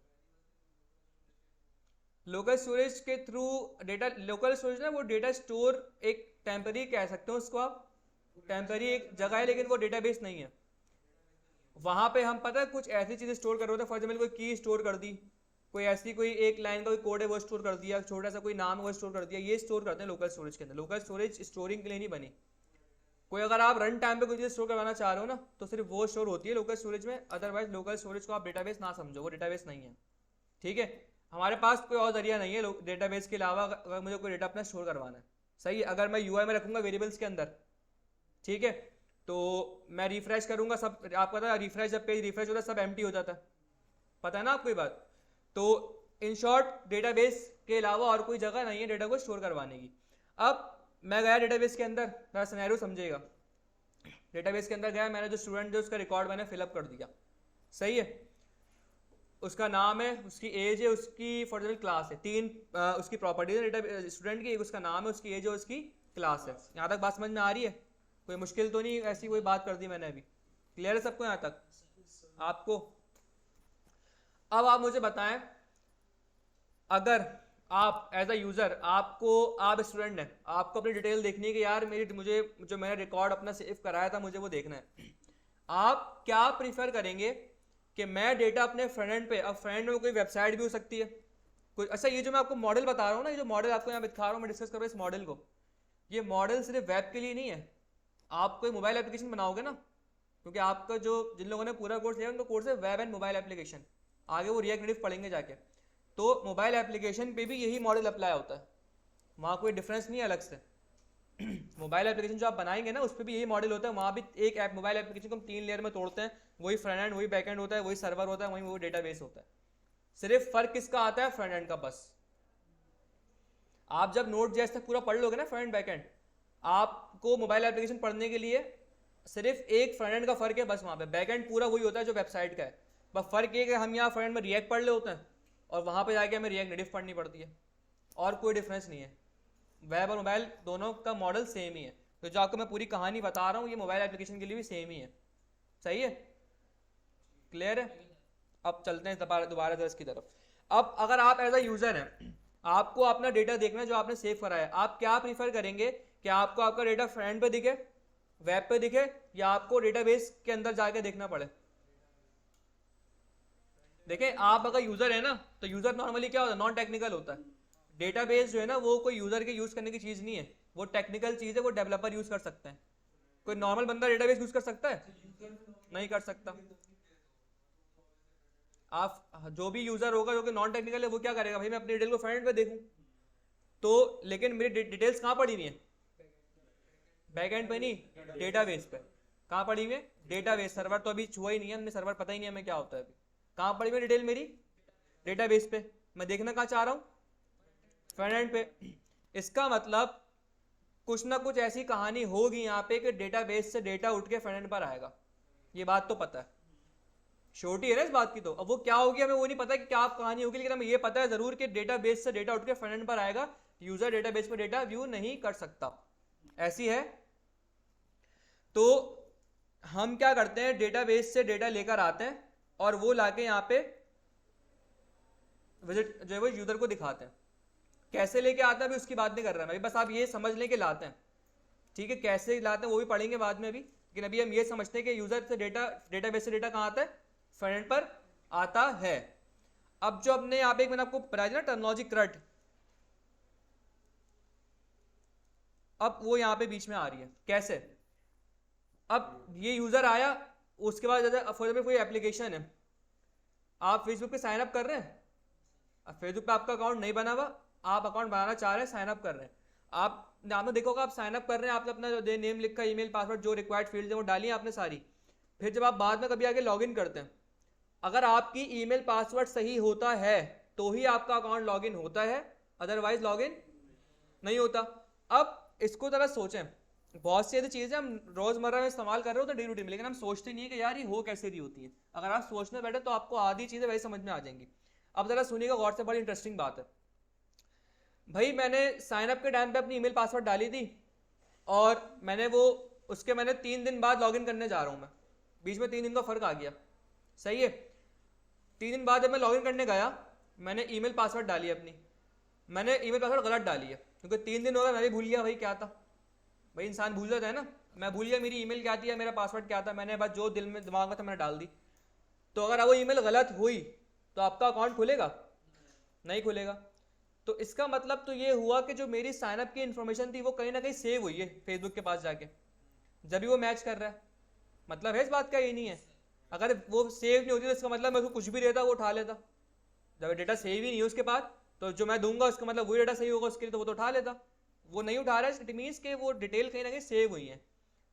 लोकल स्टोरेज के थ्रू डेटा, लोकल स्टोरेज ना वो डेटा स्टोर एक टेम्पररी कह सकते हो उसको आप, टेम्पररी एक जगह है, लेकिन वो डेटाबेस नहीं है। वहां पे हम पता है कुछ ऐसी चीजें स्टोर कर रहे होते हैं, फॉर एग्जाम्पल कोई की स्टोर कर दी, कोई ऐसी कोई एक लाइन का कोई कोड है वो स्टोर कर दिया, छोटा सा कोई नाम है वो स्टोर कर दिया, ये स्टोर करते हैं लोकल स्टोरेज के अंदर। लोकल स्टोरेज स्टोरिंग के लिए नहीं बनी। कोई अगर आप रन टाइम पे कोई चीज़ स्टोर करवाना चाह रहे हो ना, तो सिर्फ वो स्टोर होती है लोकल स्टोरेज में, अदरवाइज लोकल स्टोरेज को आप डेटाबेस ना समझो, वो डेटाबेस नहीं है, ठीक है। हमारे पास कोई और जरिया नहीं है डेटाबेस के अलावा, अगर मुझे कोई डेटा अपना स्टोर करवाना है, सही है। अगर मैं यूआई में रखूंगा वेरिएबल्स के अंदर, ठीक है, तो मैं रिफ्रेश करूंगा, सब आपको पता है रिफ्रेश, जब पेज रिफ्रेश होता है सब एम्प्टी हो जाता है, पता है ना आपको ये बात। तो इन शॉर्ट डेटाबेस के अलावा और कोई जगह नहीं है डेटा को स्टोर करवाने की। अब मैं गया डेटाबेस के अंदर, मेरा सिनेरियो समझेगा, डेटाबेस के अंदर गया, मैंने जो स्टूडेंट जो उसका रिकॉर्ड मैंने फिलअप कर दिया, सही है, उसका नाम है, उसकी एज है, उसकी फॉर एग्जाम्पल क्लास है, 3 उसकी प्रॉपर्टीज है डेटा स्टूडेंट की, एक उसका नाम है, उसकी एज है, उसकी क्लास है। यहाँ तक बात समझ में आ रही है? कोई मुश्किल तो नहीं ऐसी कोई बात कर दी मैंने अभी? क्लियर है सबको यहाँ तक आपको? अब आप मुझे बताएं, अगर आप एज अ यूजर, आप स्टूडेंट हैं, आपको अपनी डिटेल देखनी है कि यार मुझे जो मैंने रिकॉर्ड अपना सेव कराया था मुझे वो देखना है, आप क्या प्रीफर करेंगे कि मैं डेटा अपने फ्रंट एंड पे, अब फ्रंट एंड में कोई वेबसाइट भी हो सकती है कोई, अच्छा ये जो मैं आपको मॉडल बता रहा हूँ ना, ये जो मॉडल आपको यहाँ दिखा रहा हूँ, मैं डिस्कस कर रहा हूँ इस मॉडल को, ये मॉडल सिर्फ वेब के लिए नहीं है। आप कोई मोबाइल एप्लीकेशन बनाओगे ना, क्योंकि आपका जो जिन लोगों ने पूरा कोर्स लिया उनका कोर्स है वेब एंड मोबाइल एप्लीकेशन, आगे वो रिएक्ट नेटिव पढ़ेंगे जाके। तो मोबाइल एप्लीकेशन पे भी यही मॉडल अप्लाई होता है, वहाँ कोई डिफरेंस नहीं है अलग से। मोबाइल एप्लीकेशन जो आप बनाएंगे ना उस पर भी यही मॉडल होता है, वहाँ भी एक ऐप मोबाइल एप्लीकेशन को हम 3 लेयर में तोड़ते हैं, वही फ्रंट एंड वही बैक एंड होता है, वही सर्वर होता है, वही वो डेटाबेस होता है। सिर्फ फर्क किसका आता है, फ्रंट एंड का बस। आप जब नोड जेएस तक पूरा पढ़ लोगे ना फ्रंट एंड बैक एंड, आपको मोबाइल एप्लीकेशन पढ़ने के लिए सिर्फ एक फ्रंट एंड का फर्क है बस, वहाँ पे बैक एंड पूरा वही होता है जो वेबसाइट का है। बस फर्क ये कि हम यहाँ फ्रंट एंड में रिएक्ट पढ़ ले होते हैं और वहाँ पे जाके हमें रिएक्ट नेटिव पढ़नी पड़ती है, और कोई डिफरेंस नहीं है। वेब और मोबाइल दोनों का मॉडल सेम ही है। तो जो आपको मैं पूरी कहानी बता रहा हूँ ये मोबाइल एप्लीकेशन के लिए भी सेम ही है। सही है, क्लियर है? अब चलते हैं दोबारा से इसकी तरफ। अब अगर आप एज अ यूजर हैं, आपको अपना डेटा देखना है जो आपने सेव करा है, आप क्या प्रीफर करेंगे कि आपको आपका डेटा फ्रंट पे दिखे, वेब पे दिखे, या आपको डेटाबेस के अंदर जाके देखना पड़े? देखें, आप अगर यूजर है ना तो यूजर नॉर्मली क्या होता है, नॉन टेक्निकल होता है। डेटाबेस जो है ना वो कोई यूजर के यूज करने की चीज नहीं है, वो टेक्निकल चीज है, वो डेवलपर यूज कर सकते हैं। कोई नॉर्मल बंदा डेटाबेस यूज कर सकता है? नहीं कर सकता। आप जो भी यूजर होगा जो कि नॉन टेक्निकल है वो क्या करेगा, भाई मैं अपनी डिटेल को फ्रंट पे देखूं तो, लेकिन मेरी डिटेल्स कहाँ पड़ी हुई है, बैक एंड पे नहीं, डेटाबेस पे। कहाँ पड़ी हुई है, डेटाबेस। सर्वर तो अभी छुआ ही नहीं है हमने, सर्वर पता ही नहीं हमें क्या होता है अभी। कहाँ पड़ी हुई डिटेल मेरी, डेटाबेस पे। मैं देखना कहाँ चाह रहा हूँ, फ्रंट एंड पे। इसका मतलब कुछ ना कुछ ऐसी कहानी होगी यहाँ पे कि डेटाबेस से डेटा उठ के फ्रंट एंड पर आएगा, ये बात तो पता है, छोटी है ना इस बात की। तो अब वो क्या होगी हमें वो नहीं पता कि क्या कहानी होगी, लेकिन हमें ये पता है जरूर कि डेटाबेस से डेटा उठ के फ्रंट एंड पर आएगा, यूजर डेटाबेस पर डेटा व्यू नहीं कर सकता। ऐसी है। तो हम क्या करते हैं, डेटाबेस से डेटा लेकर आते हैं और वो लाके यहाँ पे विजिट जो है वो यूजर को दिखाते हैं। कैसे लेके आते हैं अभी उसकी बात नहीं कर रहा मैं, बस आप ये समझ लें कि लाते हैं, ठीक है? कैसे लाते हैं वो भी पढ़ेंगे बाद में अभी, लेकिन अभी हम ये समझते हैं कि यूजर से डेटा, डेटाबेस से डेटा कहाँ आता है, फ्रंट एंड पर आता है। अब जो अपने यहाँ पे मैंने आपको बताया ना टर्मिनोलॉजी क्रट, अब वो यहाँ पे बीच में आ रही है। कैसे? अब ये यूजर आया, उसके बाद फॉर एग्जाम्पल कोई एप्लीकेशन है, आप फेसबुक पे साइन अप कर रहे हैं, अब फेसबुक पे आपका अकाउंट नहीं बना हुआ, आप अकाउंट बनाना चाह रहे हैं, साइन अप कर रहे हैं। आपने देखा होगा आप साइन अप कर रहे हैं, आपने अपना जो नेम लिखा, ईमेल पासवर्ड जो रिक्वायर्ड फील्ड है वो डाली है आपने सारी। फिर जब आप बाद में कभी आगे लॉगिन करते हैं, अगर आपकी ईमेल पासवर्ड सही होता है तो ही आपका अकाउंट लॉगिन होता है, अदरवाइज लॉगिन नहीं होता। अब इसको जरा सोचें, बहुत सी ऐसी चीजें हम रोजमर्रा में इस्तेमाल कर रहे हो तो डेली रूटीन में, लेकिन हम सोचते नहीं है कि यार ये हो कैसे रही होती है। अगर आप सोचने बैठे तो आपको आधी चीजें वही समझ में आ जाएंगी। अब जरा सुनिएगा गौर से, बड़ी इंटरेस्टिंग बात है भाई। मैंने साइन अप के टाइम पे अपनी ईमेल पासवर्ड डाली थी और मैंने वो उसके मैंने 3 दिन बाद लॉगिन करने जा रहा हूँ मैं, बीच में 3 दिन का फर्क आ गया, सही है? 3 दिन बाद जब मैं लॉगिन करने गया, मैंने ईमेल पासवर्ड डाली अपनी, मैंने ईमेल पासवर्ड गलत डाली है, क्योंकि 3 दिन हो गया मैं भी भूल गया भाई क्या था। भाई इंसान भूल जाता है ना, मैं भूल गया मेरी ईमेल क्या थी या मेरा पासवर्ड क्या था, मैंने बस जो दिल में दिमाग में था मैंने डाल दी। तो अगर वो ईमेल गलत हुई तो आपका अकाउंट खुलेगा? नहीं खुलेगा। तो इसका मतलब तो ये हुआ कि जो मेरी साइनअप की इन्फॉर्मेशन थी वो कहीं ना कहीं सेव हुई है फेसबुक के पास जाके, जब भी वो मैच कर रहा है। मतलब है इस बात का ये नहीं है, अगर वो सेव नहीं होती तो इसका मतलब मैं उसको कुछ भी देता वो उठा लेता। जब डेटा सेव ही नहीं है उसके पास तो जो मैं दूंगा उसका मतलब वही डेटा सही होगा उसके लिए, तो वो तो उठा लेता। वो नहीं उठा रहा है, इट मीन्स कि वो डिटेल कहीं ना कहीं सेव हुई है।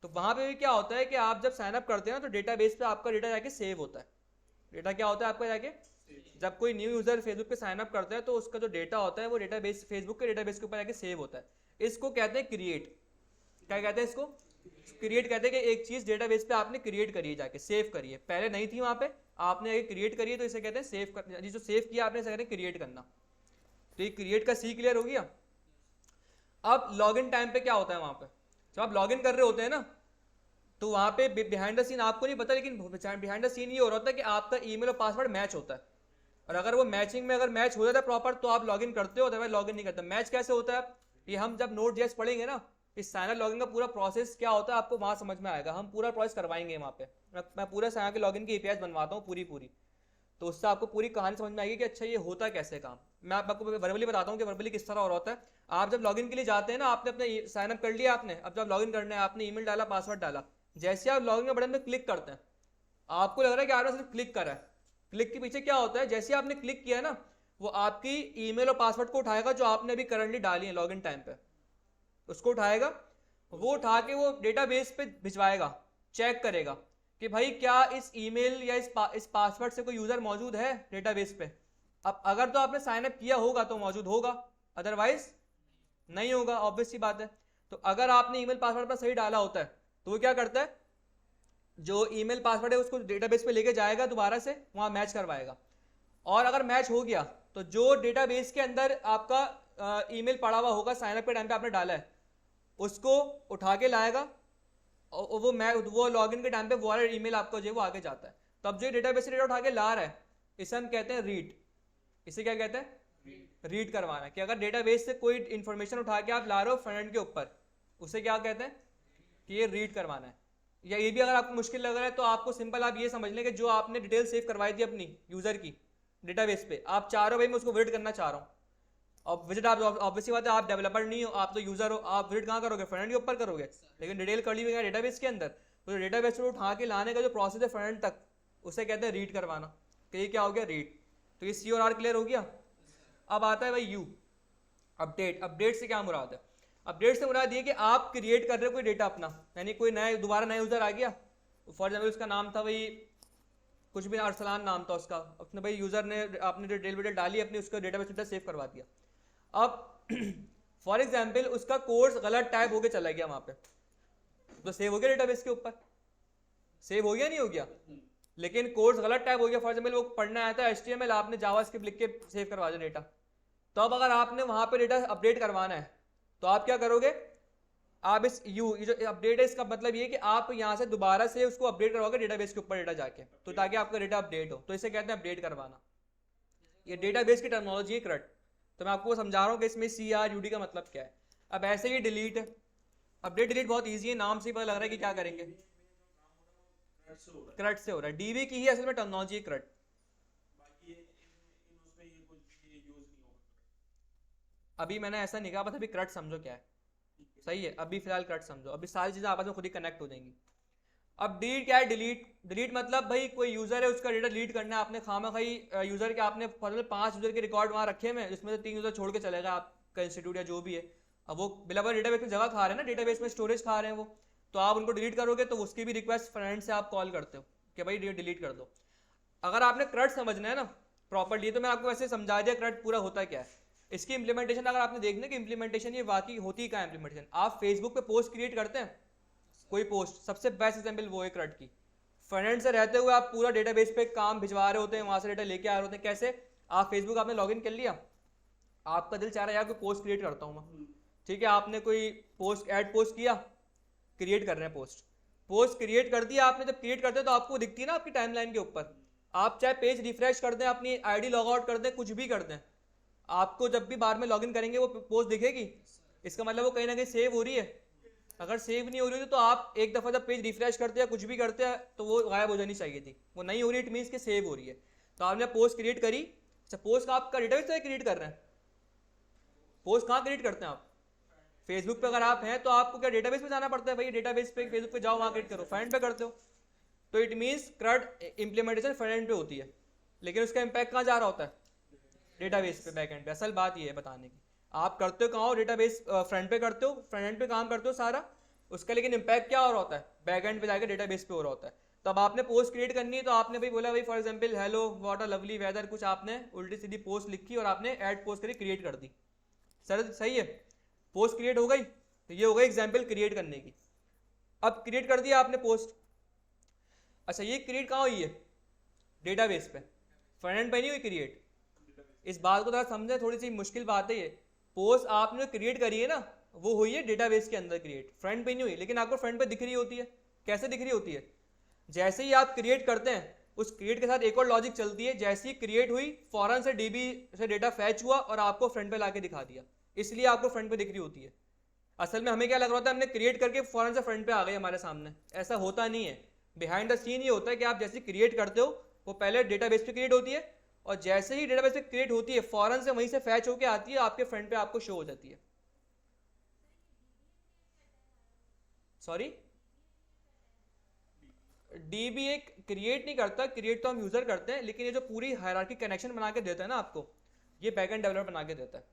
तो वहां पे भी क्या होता है कि आप जब साइन अप करते हैं ना तो डेटाबेस पे आपका डेटा जाके सेव होता है। डेटा क्या होता है आपका जाके, जब कोई न्यू यूजर फेसबुक पे साइन अप करता है तो उसका जो डेटा होता है वो डेटाबेस, फेसबुक के डेटाबेस के ऊपर जाके सेव होता है। इसको कहते हैं क्रिएट। क्या कहते हैं इसको? क्रिएट कहते हैं कि एक चीज डेटाबेस पे आपने क्रिएट करी है, जाके सेव करी है, पहले नहीं थी वहां पे, आपने आगे क्रिएट करी है, तो इसे कहते हैं सेव कर, जो सेव किया आपने इसे कहते हैं क्रिएट करना। तो ये क्रिएट का सी क्लियर हो गया। अब लॉगिन टाइम पे क्या होता है, वहां पे जब आप लॉगिन कर रहे होते हैं ना तो वहां पे बिहाइंड द सीन आपको नहीं पता, लेकिन बिहाइंड द सीन ये हो रहा होता है कि आपका ईमेल और पासवर्ड मैच होता है, और अगर वो मैचिंग में अगर मैच हो जाता है प्रॉपर तो आप लॉगिन करते हो, अदरवाइज लॉगिन नहीं करते। मैच कैसे होता है ये हम जब नोट जेएस पढ़ेंगे ना, इस साइनर लॉगिन का पूरा प्रोसेस क्या होता है आपको वहां समझ में आएगा। हम पूरा प्रोसेस करवाएंगे वहां पे, मैं पूरा साइनर के लॉगिन की एपीआई बनवाता हूँ पूरी, तो उससे आपको पूरी कहानी समझ में आएगी कि अच्छा ये होता कैसे काम। मैं आपको वर्बली बताता हूँ कि वर्बली किस तरह हो रहा होता है। आप जब लॉगिन के लिए जाते हैं ना, आपने अपने साइन अप कर लिया आपने, अब जब लॉगिन करना है आपने ईमेल डाला, पासवर्ड डाला, जैसे आप लॉगिन के बटन पे क्लिक करते हैं, आपको लग रहा है कि आपने सिर्फ क्लिक करा है, क्लिक के पीछे क्या होता है, जैसे आपने क्लिक किया ना, वो आपकी ईमेल और पासवर्ड को उठाएगा जो आपने अभी करंटली डाली है लॉगिन टाइम पे, उसको उठाएगा, वो उठा के वो डेटाबेस पे भिजवाएगा, चेक करेगा कि भाई क्या इस ईमेल या इस पासवर्ड से कोई यूजर मौजूद है डेटाबेस पे। अब अगर तो आपने साइन अप किया होगा तो मौजूद होगा, अदरवाइज नहीं होगा, ऑब्वियस सी बात है। तो अगर आपने ईमेल पासवर्ड पर सही डाला होता है तो वो क्या करता है, जो ईमेल पासवर्ड है उसको डेटाबेस पे लेके जाएगा, दोबारा से वहां मैच करवाएगा, और अगर मैच हो गया तो जो डेटाबेस के अंदर आपका ईमेल पड़ा हुआ होगा साइन अप के टाइम पे आपने डाला है, उसको उठा के लाएगा, और वो लॉगिन के टाइम पे वो वाला ईमेल आपका जो है वो आगे जाता है। तो अब जो डेटाबेस से डेटा उठा के ला रहा है, इसे हम कहते हैं रीड। इसे क्या कहते हैं, रीड करवाना। कि अगर डेटाबेस से कोई इंफॉर्मेशन उठा के आप ला रहे हो फ्रंट एंड के ऊपर, उसे क्या कहते हैं कि ये रीड करवाना है। या ये भी अगर आपको मुश्किल लग रहा है तो आपको सिंपल आप ये समझ लें कि जो आपने डिटेल सेव करवाई थी अपनी यूजर की डेटाबेस पे, आप चाह रहे हो भाई मैं उसको विजिट करना चाह रहा हूँ। अब विजिट आप ऑब्वियसली बात है, आप डेवलपर नहीं हो, आप तो यूजर हो, आप विजिट कहाँ करोगे, फ्रंट एंड के ऊपर करोगे, लेकिन डिटेल कर ली हुई डेटाबेस के अंदर। तो डेटाबेस को उठा के लाने का जो प्रोसेस है फ्रंट तक, उसे कहते हैं रीड करवाना। तो ये क्या हो गया, रीड। तो ये सी और आर क्लियर हो गया। अब आता है भाई यू, अपडेट। अपडेट से क्या मुराद है, अपडेट से मुराद ये कि आप क्रिएट कर रहे हो कोई डेटा अपना, यानी कोई नया दोबारा नया यूजर आ गया, फॉर एग्जाम्पल उसका नाम था भाई कुछ भी, अरसलान नाम था उसका, उसने भाई यूजर ने आपने जो डिटेल डाली अपनी, उसका डेटाबेस में सेव करवा दिया। अब फॉर एग्जाम्पल उसका कोर्स गलत टाइप होके चला गया वहां पे, तो सेव हो गया डेटाबेस के ऊपर, सेव हो गया नहीं हो गया, लेकिन कोर्स गलत टाइप हो गया। फॉर एग्जाम्पल वो पढ़ना आया था HTML, आपने जावास्क्रिप्ट लिख के सेव करवा दिया डेटा। तो अब अगर आपने वहां पे डेटा अपडेट करवाना है तो आप क्या करोगे, आप इस ये जो अपडेट है इसका मतलब ये कि आप यहाँ से दोबारा से उसको अपडेट करवाओगे डेटाबेस के ऊपर डेटा जाके, तो ताकि आपका डेटा अपडेट हो। तो इसे कहते हैं अपडेट करवाना। ये डेटाबेस की टर्मिनोलॉजी है CRUD। तो मैं आपको समझा रहा हूँ कि इसमें CRUD का मतलब क्या है। अब ऐसे ही डिलीट है, अपडेट डिलीट बहुत ईजी है, नाम से ही पता लग रहा है कि क्या करेंगे, CRUD से हो रहा है। DB की ही असल में टर्मिनोलॉजी है CRUD। अभी मैंने ऐसा नहीं कहा, बस अभी CRUD समझो क्या है, सही है, अभी फिलहाल CRUD समझो, अभी सारी चीजें आपस में खुद ही कनेक्ट हो जाएंगी। अब डिलीट क्या है, डिलीट। डिलीट मतलब भाई कोई यूजर है उसका डेटा डिलीट करना है आपने, खामखाई यूजर के आपने 5 यूजर के रिकॉर्ड वहां रखे हुए हैं, जिसमें से 3 यूजर छोड़ के चलेगा आपका इंस्टीट्यूट या जो भी है। अब वो बिला डेटाबेस में जगह खा रहे हैं ना, डेटाबेस में स्टोरेज खा रहे हैं वो, तो आप उनको डिलीट करोगे तो उसकी भी रिक्वेस्ट फ्रेंड से आप कॉल करते हो कि भाई डिलीट कर दो। अगर आपने CRUD समझना है ना प्रॉपर्ली, तो मैं आपको वैसे समझा दिया CRUD पूरा होता क्या है। इसकी इंप्लीमेंटेशन अगर आपने देखना कि इंप्लीमेंटेशन ये वाकई होती क्या है इंप्लीमेंटेशन, आप फेसबुक पे पोस्ट क्रिएट करते हैं कोई पोस्ट, सबसे बेस्ट एग्जांपल वो है CRUD की। फ्रंट एंड से रहते हुए आप पूरा डेटाबेस पे काम भिजवा रहे होते हैं, वहां से डेटा लेके आ रहे होते हैं। कैसे, आप फेसबुक आपने लॉगिन कर लिया, आपका दिल चाह रहा है यार कोई पोस्ट क्रिएट करता हूँ मैं, ठीक है, आपने कोई पोस्ट ऐड पोस्ट किया, क्रिएट कर रहे हैं पोस्ट, पोस्ट क्रिएट कर दिया आपने। जब क्रिएट करते हैं तो आपको दिखती है ना आपकी टाइमलाइन के ऊपर, आप चाहे पेज रिफ्रेश कर दें, अपनी आईडी लॉग आउट कर दें, कुछ भी कर दें, आपको जब भी बाद में लॉगिन करेंगे वो पोस्ट दिखेगी। इसका मतलब वो कहीं ना कहीं सेव हो रही है। अगर सेव नहीं हो रही थी तो आप एक दफा जब पेज रिफ्रेश करते हैं कुछ भी करते हैं तो वो गायब हो जानी चाहिए थी, वो नहीं हो रही, इट मीन्स कि सेव हो रही है। तो आपने पोस्ट क्रिएट करी, पोस्ट का आपका डेटाबेस तो क्रिएट कर रहे हैं, पोस्ट कहाँ क्रिएट करते हैं आप, फेसबुक पे अगर आप हैं तो आपको क्या डेटाबेस में जाना पड़ता है, भाई डेटाबेस पे फेसबुक पे जाओ वहाँ क्रिएट करो, फ्रंट पे करते हो। तो it means CRUD implementation front पे होती है, लेकिन उसका इम्पैक्ट कहाँ जा रहा होता है, डेटाबेस पे, बैकएंड पे। असल बात ये है बताने की, आप करते हो कहाँ हो, डेटाबेस फ्रंट पे करते हो, फ्रंट एंड पे काम करते हो सारा उसका, लेकिन इम्पैक्ट क्या हो रहा होता है, बैकएंड पे जाकर डेटाबेस पे हो रहा होता है। तो अब आपने पोस्ट क्रिएट करनी है तो आपने भाई बोला भाई for example hello what a lovely weather, कुछ आपने उल्टी सीधी पोस्ट लिखी और आपने ऐड पोस्ट करके क्रिएट कर दी, सर सही है, पोस्ट क्रिएट हो गई। तो ये हो गई एग्जाम्पल क्रिएट करने की। अब क्रिएट कर दिया आपने पोस्ट, अच्छा ये क्रिएट कहाँ हुई है, डेटाबेस पे, फ्रंट एंड पे नहीं हुई क्रिएट। इस बात को थोड़ा समझे, थोड़ी सी मुश्किल बात है ये। पोस्ट आपने क्रिएट करी है ना, वो हुई है डेटाबेस के अंदर क्रिएट, फ्रंट पे नहीं हुई, लेकिन आपको फ्रंट पे दिख रही होती है। कैसे दिख रही होती है, जैसे ही आप क्रिएट करते हैं उस क्रिएट के साथ एक और लॉजिक चलती है, जैसे ही क्रिएट हुई फौरन से DB से डेटा फैच हुआ और आपको फ्रंट पे लाके दिखा दिया, इसलिए आपको फ्रंट पे दिख रही होती है। असल में हमें क्या लग रहा होता है, हमने क्रिएट करके फौरन से फ्रंट पे आ गए हमारे सामने, ऐसा होता नहीं है। बिहाइंड द सीन ये होता है कि आप जैसे क्रिएट करते हो वो पहले डेटाबेस पे क्रिएट होती है, और जैसे ही डेटाबेस पे क्रिएट होती है फौरन से वहीं से फैच होके आती है, आपके फ्रंट पे आपको शो हो जाती है। सॉरी, डीबी एक क्रिएट नहीं करता, क्रिएट तो हम यूजर करते हैं, लेकिन ये जो पूरी हायरार्की कनेक्शन बना के देता है ना आपको, ये बैकएंड डेवलपर बना के देता है।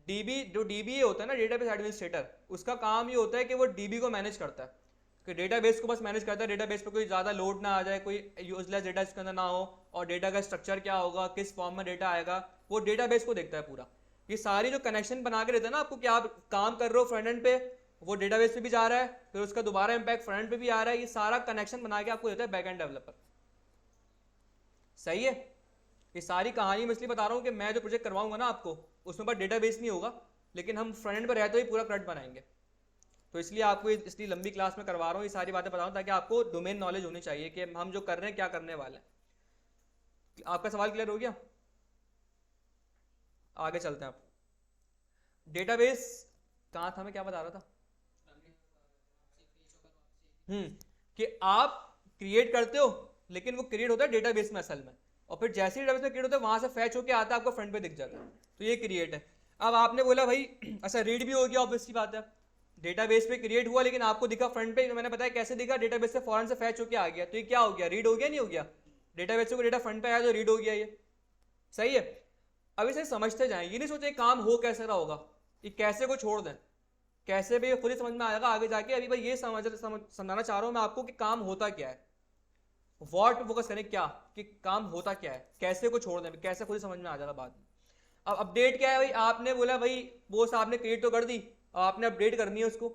डीबी जो डीबी होता है ना, डेटाबेस एडमिनिस्ट्रेटर, उसका काम ये होता है कि वो डीबी को मैनेज करता है, कि डेटाबेस को बस मैनेज करता है, डेटाबेस पे कोई ज़्यादा लोड ना आ जाए, कोई यूजलेस डेटा इसके अंदर ना हो, और डेटा का स्ट्रक्चर क्या होगा, किस फॉर्म में डेटा आएगा, वो डेटाबेस को देखता है पूरा। ये सारी जो कनेक्शन बना के देता है ना आपको, कि आप काम कर रहे हो फ्रंट एंड पे, वो डेटाबेस पे भी जा रहा है, फिर उसका दोबारा इम्पैक्ट फ्रंट पे भी आ रहा है, ये सारा कनेक्शन बना के आपको देता है बैकएंड डेवलपर। सही है। ये सारी कहानी मैं इसलिए बता रहा हूँ कि मैं जो प्रोजेक्ट करवाऊंगा ना आपको, उसमें बस डेटाबेस नहीं होगा, लेकिन हम फ्रंट एंड पे रहते हुए पूरा क्रट बनाएंगे। तो इसलिए आपको इसलिए लंबी क्लास में करवा रहा हूँ, ये सारी बातें बताऊँ ताकि आपको डोमेन नॉलेज होनी चाहिए कि हम जो कर रहे हैं क्या करने वाले हैं। आपका सवाल क्लियर हो गया? आगे चलते हैं। आप डेटाबेस कहाँ था, मैं क्या बता रहा था? कि आप क्रिएट करते हो, लेकिन वो क्रिएट होता है डेटाबेस में असल में, और फिर जैसे ही डेटाबेस में क्रिएट होता है वहां से फैच होके आता है, आपको फ्रंट पे दिख जाता है, तो ये क्रिएट है। अब आपने बोला भाई अच्छा रीड भी हो गया, ऑब्वियसली बात है, डेटाबेस पे क्रिएट हुआ लेकिन आपको दिखा फ्रंट पे, मैंने बताया कैसे दिखा, डेटाबेस से फौरन से फैच होके आ गया, तो ये क्या हो गया, रीड हो गया नहीं हो गया? डेटाबेस से कोई डेटा फ्रंट पे आया तो रीड हो गया, ये सही है। अब इसे समझते जाएं, ये नहीं सोचे काम हो कैसे रहा होगा, ये कैसे को छोड़ दें, कैसे भी खुद ही समझ में आएगा आगे जाके। अभी भाई ये समझाना चाह रहा हूं मैं आपको कि काम होता क्या है, व्हाट फोकस करें, क्या कि काम होता क्या है, कैसे को छोड़ दें, कैसे खुद ही समझ में आ जाएगा बाद में। अब अपडेट क्या है भाई, आपने बोला भाई पोस्ट आपने क्रिएट तो कर दी, अब आपने अपडेट करनी है उसको।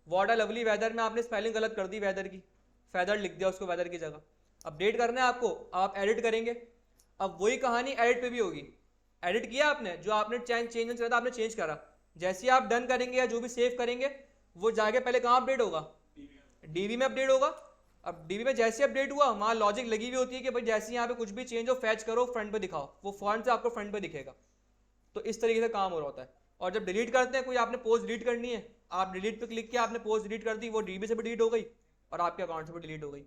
व्हाट अ लवली वेदर में आपने स्पेलिंग गलत कर दी, वेदर की फेदर लिख दिया उसको वेदर की जगह, अपडेट करना है आपको, आप एडिट करेंगे। अब वही कहानी एडिट पे भी होगी, एडिट किया आपने, जो आपने चेंज करा था आपने चेंज करा, जैसे आप डन करेंगे या जो भी सेव करेंगे वो जाके पहले कहाँ अपडेट होगा, डीबी में अपडेट होगा। अब डीबी में जैसे अपडेट हुआ वहां लॉजिक लगी हुई होती है कि भाई जैसे यहाँ पे कुछ भी चेंज हो फैच करो फ्रंट पे दिखाओ, वो फॉर्म से आपको फ्रंट पे दिखेगा। तो इस तरीके से काम हो रहा होता है। और जब डिलीट करते हैं, कोई आपने पोस्ट डिलीट करनी है, आप डिलीट पे क्लिक किया, आपने पोस्ट डिलीट कर दी, वो डीबी से भी डिलीट हो गई और आपके अकाउंट से भी डिलीट हो गई।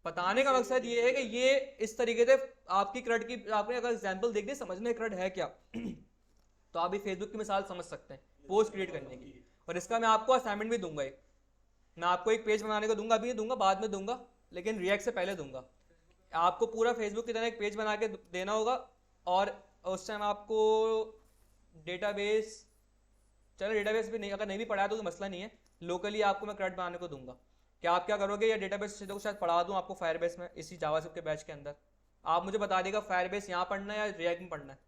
बताने का मकसद ये है कि ये इस तरीके से आपकी क्रड की, आपने अगर एग्जांपल देख दी समझने क्रड है क्या तो आप भी फेसबुक की मिसाल समझ सकते हैं पोस्ट क्रिएट करने की। और इसका मैं आपको असाइनमेंट भी दूंगा, एक मैं आपको एक पेज बनाने को दूंगा, अभी नहीं दूंगा, बाद में दूंगा, लेकिन रिएक्ट से पहले दूंगा। आपको पूरा फेसबुक की तरह एक पेज बना के देना होगा, और उस टाइम आपको डेटाबेस, चलो डेटाबेस भी नहीं, अगर नहीं भी पढ़ाया तो मसला नहीं है, लोकली आपको मैं क्रड बनाने को दूंगा। क्या आप क्या करोगे, या डेटाबेस से तो शायद पढ़ा दूं आपको फायरबेस में, इसी जावास्क्रिप्ट के बैच के अंदर। आप मुझे बता देगा फायरबेस यहाँ पढ़ना है या रिएक्ट में पढ़ना है।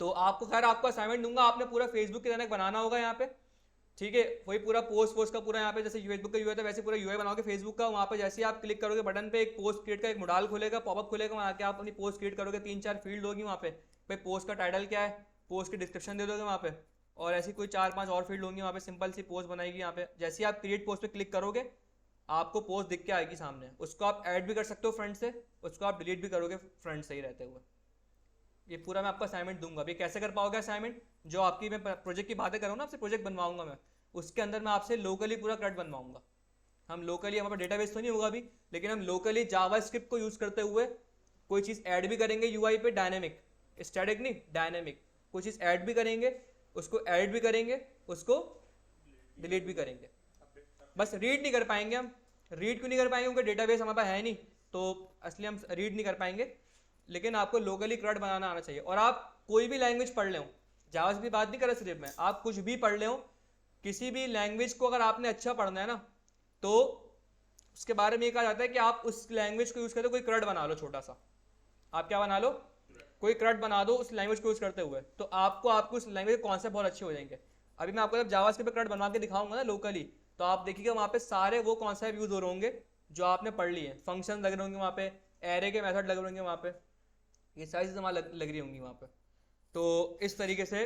तो आपको खैर आपको असाइनमेंट दूंगा, आपने पूरा फेसबुक की तरह बनाना होगा यहाँ पे, ठीक है, वही पूरा पोस्ट का पूरा यहाँ पे जैसे फेसबुक का यूआई था वैसे पूरा यूआई बनाओगे फेसबुक का। वहाँ पे जैसे आप क्लिक करोगे बटन पे, एक पोस्ट क्रिएट का एक मॉडल खुलेगा, पॉपअप खुलेगा, वहाँ के आप अपनी पोस्ट क्रिएट करोगे, 3-4 फील्ड होगी वहाँ पे, भाई पोस्ट का टाइटल क्या है, पोस्ट की डिस्क्रिप्शन दे दोगे वहाँ पे, और ऐसी कोई 4-5 और फील्ड होंगी वहाँ पे, सिंपल सी पोस्ट बनाएगी यहाँ पे। जैसे आप क्रिएट पोस्ट पे क्लिक करोगे आपको पोस्ट दिख के आएगी सामने, उसको आप ऐड भी कर सकते हो फ्रंट से, उसको आप डिलीट भी करोगे फ्रंट से ही रहते हुए। ये पूरा मैं आपको असाइनमेंट दूंगा, अभी कैसे कर पाओगे असाइनमेंट, जो आपकी मैं प्रोजेक्ट की बातें करूँ ना, आपसे प्रोजेक्ट बनवाऊंगा मैं, उसके अंदर मैं आपसे लोकली पूरा क्रट बनवाऊंगा। हम लोकली, हमारे डेटाबेस तो नहीं होगा अभी, लेकिन हम लोकली जावास्क्रिप्ट को यूज करते हुए कोई चीज़ ऐड भी करेंगे यूआई पे, डायनेमिक, स्टैटिक नहीं डायनेमिक, कोई चीज़ ऐड भी करेंगे, उसको एडिट भी करेंगे, उसको डिलीट भी करेंगे। बस रीड नहीं कर पाएंगे हम, रीड क्यों नहीं कर पाएंगे, क्योंकि डेटाबेस हमारे पास है नहीं, तो असली हम रीड नहीं कर पाएंगे, लेकिन आपको लोकली क्रट बनाना आना चाहिए। और आप कोई भी लैंग्वेज पढ़ ले, जावा की बात नहीं कर रहा सिर्फ मैं, आप कुछ भी पढ़ ले, किसी भी लैंग्वेज को अगर आपने अच्छा पढ़ना है ना, तो उसके बारे में ये कहा जाता है कि आप उस लैंग्वेज को यूज करते कोई क्रट बना लो छोटा सा, आप क्या बना लो, कोई क्रट बना दो उस लैंग्वेज को यूज करते हुए, तो आपको उस लैंग्वेज के कॉन्सेप्ट बहुत अच्छे हो जाएंगे। अभी मैं आपको जब जावास्क्रिप्ट पे क्रट बनवा के दिखाऊंगा ना लोकली, तो आप देखिएगा वहाँ पे सारे वो कॉन्सेप्ट यूज हो रहे होंगे जो आपने पढ़ लिए, फंक्शन लग रहे होंगे वहाँ पे, एरे के मेथड लग रहे होंगे वहाँ पे, ये सारी चीज़ें वहाँ लग रही होंगी वहाँ पे। तो इस तरीके से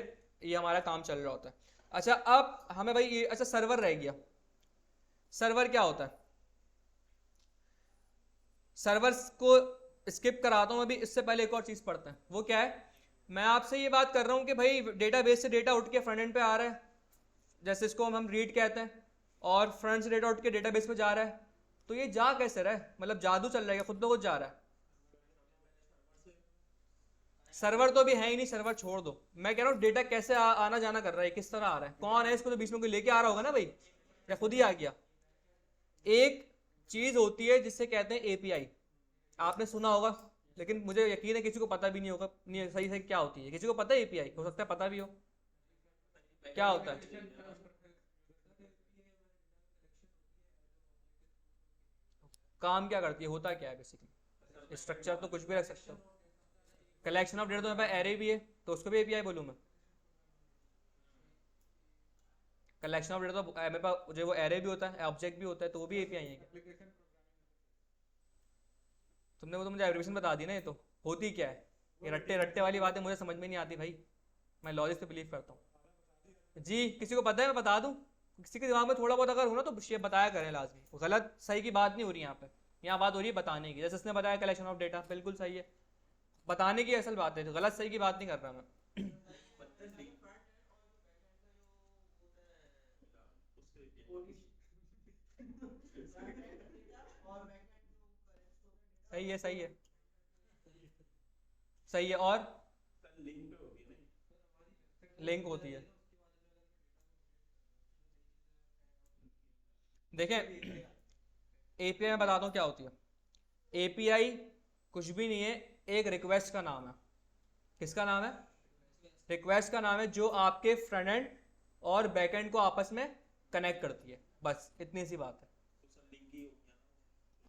ये हमारा काम चल रहा होता है। अच्छा अब हमें भाई ये, अच्छा सर्वर रह गया, सर्वर क्या होता है, सर्वर्स को स्किप कराता हूं अभी, इससे पहले एक और चीज पढ़ते हैं। वो क्या है, मैं आपसे ये बात कर रहा हूं कि भाई डेटाबेस से डेटा उठ के फ्रंट एंड पे आ रहा है, जैसे इसको हम रीड कहते हैं, और फ्रंट से डेटा उठ के डेटाबेस पे जा रहा है, तो ये जा कैसे रहा है, मतलब जादू चल रहा है, खुद ब खुद जा रहा है। सर्वर तो भी है ही नहीं, सर्वर छोड़ दो, मैं कह रहा हूँ डेटा कैसे आना जाना कर रहा है, किस तरह आ रहा है, कौन है इसको तो बीच में कोई लेके आ रहा होगा ना भाई, या खुद ही आ गया, एक चीज होती है जिससे कहते हैं एपीआई, आपने सुना होगा, लेकिन मुझे यकीन है किसी को पता भी नहीं होगा, नहीं सही सही क्या होती है, किसी को पता है एपीआई? हो सकता है पता भी हो, क्या होता है? काम क्या करती है, होता क्या है बेसिकली? स्ट्रक्चर तो कुछ भी रख सकते हो। कलेक्शन ऑफ डेटा, तो मेरे पास एरे भी है तो उसको भी एपीआई बोलूँ मैं? कलेक्शन ऑफ डेटा तो मेरे पास जो वो एरे भी होता है, ऑब्जेक्ट भी होता है, तो वो भी एपीआई है क्या? तुमने वो तो मुझे एब्रिविएशन बता दी ना, ये तो होती क्या है? ये रट्टे रट्टे वाली बातें मुझे समझ में नहीं आती भाई, मैं लॉजिक पे बिलीव करता हूँ। जी किसी को पता है मैं बता दूं? किसी के दिमाग में थोड़ा बहुत अगर हो ना तो ये बताया करें लाजमी, गलत सही की बात नहीं हो रही यहाँ पे, यहाँ बात हो रही है बताने की। जैसे इसने बताया कलेक्शन ऑफ डेटा बिल्कुल सही है, बताने की असल बात है, गलत सही की बात नहीं कर रहा मैं। सही है सही है सही है। और लिंक होती है, देखें एपीआई में बताता हूँ क्या होती है। एपीआई कुछ भी नहीं है, एक रिक्वेस्ट का नाम है। किसका नाम है? रिक्वेस्ट का नाम है, जो आपके फ्रंट एंड और बैक एंड को आपस में कनेक्ट करती है, बस इतनी सी बात है।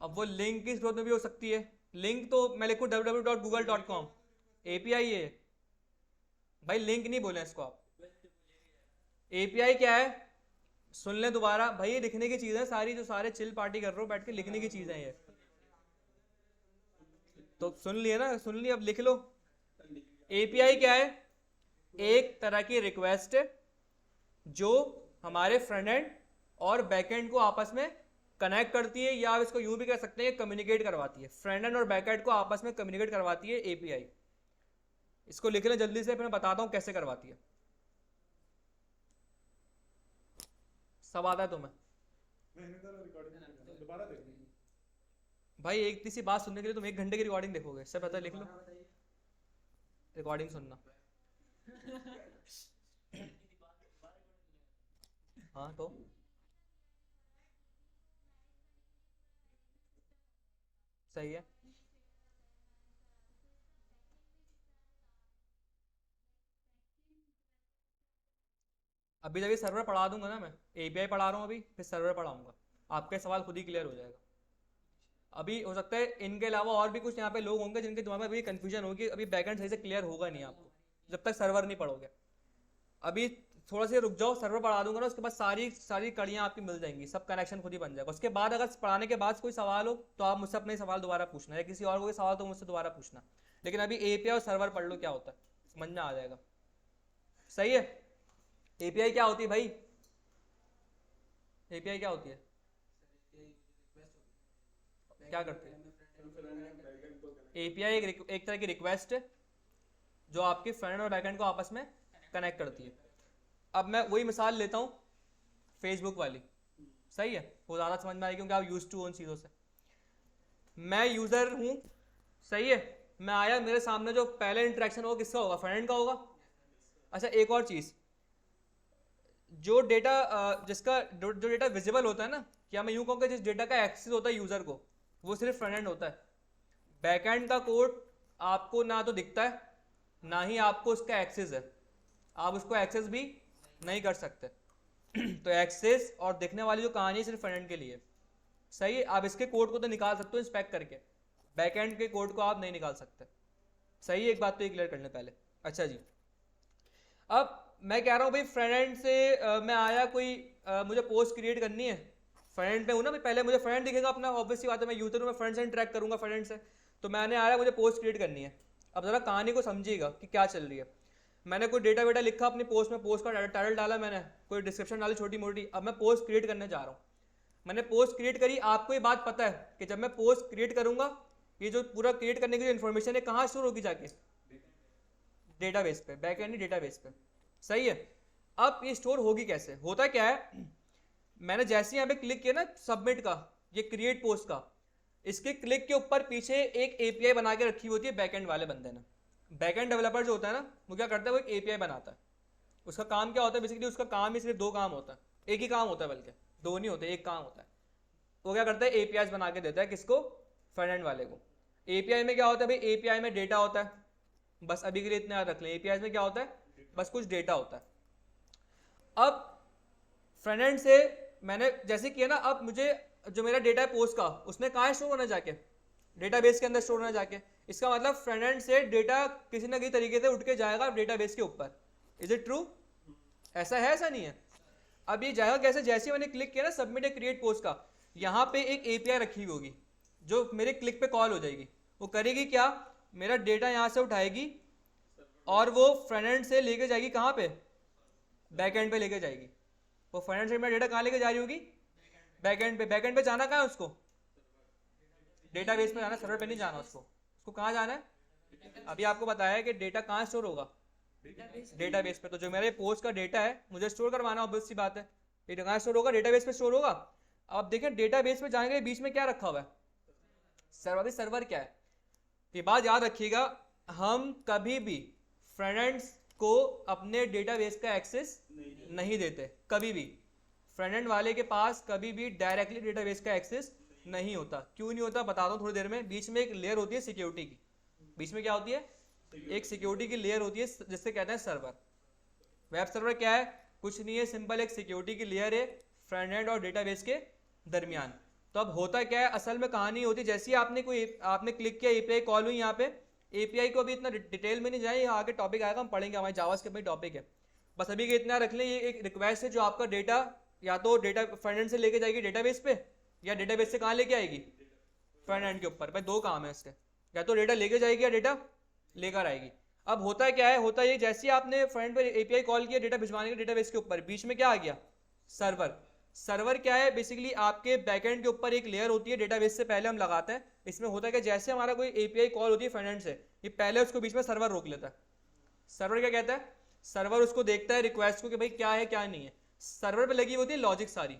अब वो लिंक की जरूरत में भी हो सकती है, लिंक तो मैं लिखूँ www.google.com, एपीआई है भाई, लिंक नहीं बोले इसको आप। एपीआई क्या है? सुन ले दोबारा भाई, ये लिखने की चीज है सारी, जो सारे चिल पार्टी कर रहे हो बैठ के, लिखने की चीज है ये, तो सुन लिए ना, सुन लिए, अब लिख लो। एपीआई क्या है? एक तरह की रिक्वेस्ट जो हमारे फ्रंट एंड और बैक एंड को आपस में कनेक्ट करती है, या आप इसको यूं भी कह सकते हैं कम्युनिकेट करवाती है, फ्रंट एंड और बैक एंड को आपस में कम्युनिकेट करवाती है एपीआई। इसको लिख लें जल्दी से, फिर मैं बताता हूं कैसे करवाती है। सब आता है तुम्हें? भाई एक सी बात सुनने के लिए तुम 1 घंटे की रिकॉर्डिंग देखोगे, इससे पता लिख लो, रिकॉर्डिंग सुनना। हाँ तो सही है। अभी जब ये सर्वर पढ़ा दूंगा ना, मैं एपीआई पढ़ा रहा हूँ अभी, फिर सर्वर पढ़ाऊंगा, आपके सवाल खुद ही क्लियर हो जाएगा। अभी हो सकता है इनके अलावा और भी कुछ यहाँ पे लोग होंगे जिनके दिमाग में अभी कंफ्यूजन होगी, अभी बैकएंड सही से क्लियर होगा नहीं आपको जब तक सर्वर नहीं पढ़ोगे। अभी थोड़ा सा रुक जाओ, सर्वर पढ़ा दूंगा ना, उसके बाद सारी सारी कड़ियाँ आपकी मिल जाएंगी, सब कनेक्शन खुद ही बन जाएगा। उसके बाद अगर पढ़ाने के बाद कोई सवाल हो तो आप मुझसे अपने सवाल दोबारा पूछना, या किसी और कोई सवाल तो मुझसे दोबारा पूछना, लेकिन अभी एपीआई और सर्वर पढ़ लो क्या होता है, समझ में आ जाएगा। सही है। एपीआई क्या होती है भाई? एपीआई क्या होती है, क्या करती है? एपीआई एक तरह की रिक्वेस्ट है जो आपके फ्रंट और बैकएंड को आपस में कनेक्ट करती है। अब मैं वही मिसाल लेता हूँ फेसबुक वाली, सही है, वो ज़्यादा समझ में आएगी क्योंकि आप यूज टू उन चीज़ों से। मैं यूज़र हूँ, सही है, मैं आया, मेरे सामने जो पहले इंटरेक्शन होगा किसका होगा? फ्रंट का होगा। अच्छा एक और चीज़, जो डेटा जिसका जो डेटा विजिबल होता है ना, क्या मैं यूँ कहूँ कि जिस डेटा का एक्सेस होता है यूज़र को, वो सिर्फ फ्रंट एंड होता है। बैकएंड का कोड आपको ना तो दिखता है, ना ही आपको उसका एक्सेस है, आप उसको एक्सेस भी नहीं कर सकते। तो एक्सेस और दिखने वाली जो कहानी है सिर्फ फ्रंट एंड के लिए, सही है। आप इसके कोड को तो निकाल सकते हो इंस्पेक्ट करके, बैकएंड के कोड को आप नहीं निकाल सकते, सही है। एक बात तो ये क्लियर कर लें पहले। अच्छा जी, अब मैं कह रहा हूँ भाई फ्रंट एंड से मैं आया, कोई मुझे पोस्ट क्रिएट करनी है, फ्रंट एंड पे हूँ ना मैं, पहले मुझे फ्रंट दिखेगा अपना, ऑब्वियस सी बात है, मैं यूजर हूँ, मैं फ्रंट से इंटरेक्ट करूंगा फ्रंट एंड से। तो मैंने आया, मुझे पोस्ट क्रिएट करनी है। अब जरा कहानी को समझिएगा कि क्या चल रही है। मैंने कोई डेटा वेटा लिखा अपनी पोस्ट में, पोस्ट का टाइटल डाला मैंने, कोई डिस्क्रिप्शन डाली छोटी मोटी, अब मैं पोस्ट क्रिएट करने जा रहा हूँ। मैंने पोस्ट क्रिएट करी, आपको ये बात पता है कि जब मैं पोस्ट क्रिएट करूंगा, ये जो पूरा क्रिएट करने की जो इन्फॉर्मेशन है कहाँ स्टोर होगी जाके? डेटाबेस पे, बैक एंड डेटाबेस पे, सही है। अब ये स्टोर होगी कैसे, होता क्या है, मैंने जैसे यहाँ पे क्लिक किया ना सबमिट का, ये क्रिएट पोस्ट का, इसके क्लिक के ऊपर पीछे एक एपीआई बना के रखी होती है बैकएंड वाले बंदे ने। बैकएंड डेवलपर जो होता है ना, वो क्या करता है, वो एक एपीआई बनाता है। उसका काम क्या होता है बेसिकली? उसका काम ही सिर्फ 2 काम होता है, एक ही काम होता है, बल्कि 2 नहीं होते, एक काम होता है। वो क्या करता है, एपीआई बना के देता है किसको, फ्रंट एंड वाले को। एपीआई में क्या होता है भाई, एपीआई में डेटा होता है, बस अभी के लिए इतना याद रख लें, एपीआई में क्या होता है, बस कुछ डेटा होता है। अब फ्रंट एंड से मैंने जैसे किया ना, अब मुझे जो मेरा डेटा है पोस्ट का, उसमें कहाँ स्टोर होना जाके, डेटाबेस के अंदर स्टोर होना जाके। इसका मतलब फ्रंट एंड से डेटा किसी ना किसी तरीके से उठ के जाएगा डेटाबेस के ऊपर। Is it true? ऐसा है, ऐसा नहीं है? अब ये जाएगा कैसे, जैसे मैंने क्लिक किया ना सबमिट ए क्रिएट पोस्ट का, यहाँ पे एक एपीआई रखी हुई होगी जो मेरे क्लिक पे कॉल हो जाएगी। वो करेगी क्या, मेरा डेटा यहाँ से उठाएगी और वो फ्रंट एंड से लेके जाएगी कहाँ पे, बैक एंड पे लेके जाएगी। वो फ्रंट एंड से मेरा डेटा कहाँ लेके जा रही होगी, बैक एंड पे। बैक एंड पे जाना कहाँ है उसको, डेटाबेस पे जाना, सर्वर पे नहीं जाना उसको। उसको कहाँ जाना है, अभी आपको बताया कि डेटा कहाँ स्टोर होगा, डेटाबेस पे। तो जो मेरे पोस्ट का डेटा है मुझे स्टोर करवाना, ऑब्वियस सी बात है, ये कहाँ स्टोर होगा, डेटाबेस पे स्टोर होगा। अब देखें डेटाबेस पे जाएंगे, बीच में क्या रखा हुआ है, सर्वर। सर्वर क्या है, ये बात याद रखिएगा, हम कभी भी फ्रंट एंड को अपने डेटाबेस का एक्सेस नहीं देते, कभी भी। फ्रंट एंड वाले के पास कभी भी डायरेक्टली डेटाबेस का एक्सेस नहीं होता। क्यों नहीं होता बताता हूँ थोड़ी देर में। बीच में एक लेयर होती है सिक्योरिटी की, बीच में क्या होती है, एक सिक्योरिटी की लेयर होती है जिससे कहते हैं सर्वर। वेब सर्वर क्या है, कुछ नहीं है, सिंपल एक सिक्योरिटी की लेयर है फ्रंट एंड और डेटाबेस के दरमियान। तो अब होता क्या है, असल में कहानी होती है, जैसे ही आपने क्लिक किया, एपीआई कॉल हुई यहाँ पे। एपीआई को अभी इतना डिटेल में नहीं जाए, यहाँ आगे टॉपिक आएगा, हम पढ़ेंगे, हमारे जावास्क्रिप्ट में टॉपिक है। बस अभी के इतना रख लें, ये एक रिक्वेस्ट है जो आपका डेटा या तो डेटा फ्रंट एंड से लेके जाएगी डेटाबेस पे, या डेटाबेस से कहाँ लेके आएगी, फ्रंट एंड के ऊपर। भाई दो काम है इसके, या तो डेटा लेके जाएगी या डेटा लेकर आएगी। अब होता क्या है, होता ये जैसे ही आपने फ्रंट पे एपीआई कॉल किया डेटा भिजवाने के डेटाबेस के ऊपर, बीच में क्या आ गया, सर्वर। सर्वर क्या है, बेसिकली आपके बैकएंड के ऊपर एक लेयर होती है, डेटाबेस से पहले हम लगाते हैं। इसमें होता है कि जैसे हमारा कोई एपीआई कॉल होती है फ्रंट एंड से, ये पहले उसको बीच में सर्वर रोक लेता है। सर्वर क्या कहता है, सर्वर उसको देखता है रिक्वेस्ट को कि भाई क्या है क्या नहीं है। सर्वर पे लगी होती है लॉजिक सारी।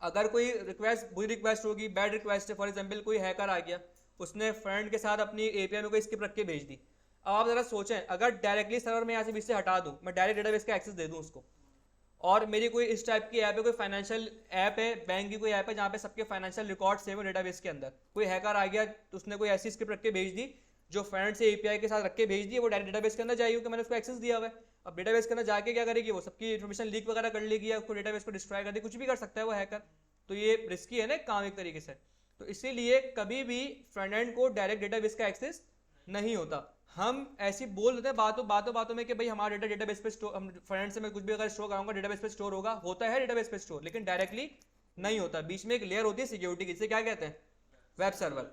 अगर कोई रिक्वेस्ट बुरी रिक्वेस्ट होगी, बैड रिक्वेस्ट है, फॉर एग्जांपल कोई हैकर आ गया, उसने फ्रंट के साथ अपनी एपीआई में कोई स्क्रिप्ट रख के भेज दी। अब आप जरा सोचें, अगर डायरेक्टली सर्वर में यहाँ से बीच से हटा दूं, मैं डायरेक्ट डेटाबेस का एक्सेस दे दूं उसको, और मेरी कोई इस टाइप की ऐप है, कोई फाइनेंशियल ऐप है, बैंक की कोई ऐप है जहाँ पे सबके फाइनेंशियल रिकॉर्ड सेव है डेटाबेस के अंदर, कोई हैकर आ गया तो उसने कोई ऐसी स्क्रिप्ट रख के भेज दी जो फ्रंट से एपीआई के साथ रख के भेज दी, वो डायरेक्ट डेटाबेस के अंदर जाएगी क्योंकि मैंने उसको एक्सेस दिया हुआ है। अब डेटाबेस के अंदर जाके क्या करेगी, वो सबकी इन्फॉर्मेशन लीक वगैरह कर लेगी, या उसको डेटाबेस को डिस्ट्रॉय कर देगी, कुछ भी कर सकता है वो हैकर। तो ये रिस्की है ना काम एक तरीके से। तो इसीलिए कभी भी फ्रंट एंड को डायरेक्ट डेटाबेस का एक्सेस नहीं होता। हम ऐसी बोल देते हैं बातों में कि भाई हमारा डेटा डेटाबेस पे स्टोर, हम फ्रंट से मैं कुछ भी अगर स्टोर कराऊंगा डेटाबेस पे स्टोर होगा, होता है डेटाबेस पे स्टोर, लेकिन डायरेक्टली नहीं होता। बीच में एक लेयर होती है सिक्योरिटी की, जिसे क्या कहते हैं, वेब सर्वर।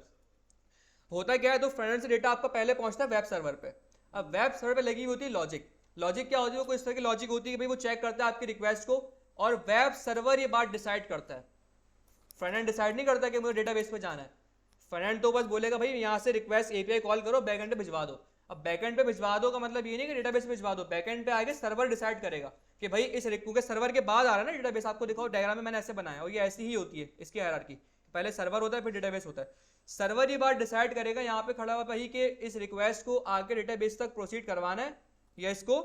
होता क्या है, तो फ्रंट एंड से डेटा आपका पहले पहुंचता है वेब सर्वर पे। अब वेब सर्वर पे लगी होती है लॉजिक। लॉजिक क्या होती है, कोई इस तरह की लॉजिक होती है कि भाई वो चेक करता है आपकी रिक्वेस्ट को, और वेब सर्वर ये बात डिसाइड करता है। फ्रंट एंड डिसाइड नहीं करता कि मुझे डेटाबेस पे जाना है। फ्रंट एंड तो बस बोलेगा भाई यहाँ से रिक्वेस्ट एपीआई कॉल करो, बैक एंड पे भिजवा दो। अब बैक एंड पे भिजवा दो का मतलब ये नहीं कि डेटाबेस पे भिजवा दो, बैक एंड पे आगे सर्वर डिसाइड करेगा कि भाई इस क्योंकि सर्वर के बाद आ रहा है ना डेटाबेस। आपको दिखाओ डायग्राम में मैंने ऐसे बनाया, और ये ऐसी ही होती है इसकी हायरार्की, पहले सर्वर होता है फिर डेटाबेस होता है। सर्वर ये बात डिसाइड करेगा यहाँ पे खड़ा हुआ भाई कि इस रिक्वेस्ट को आगे डेटाबेस तक प्रोसीड करवाना है या इसको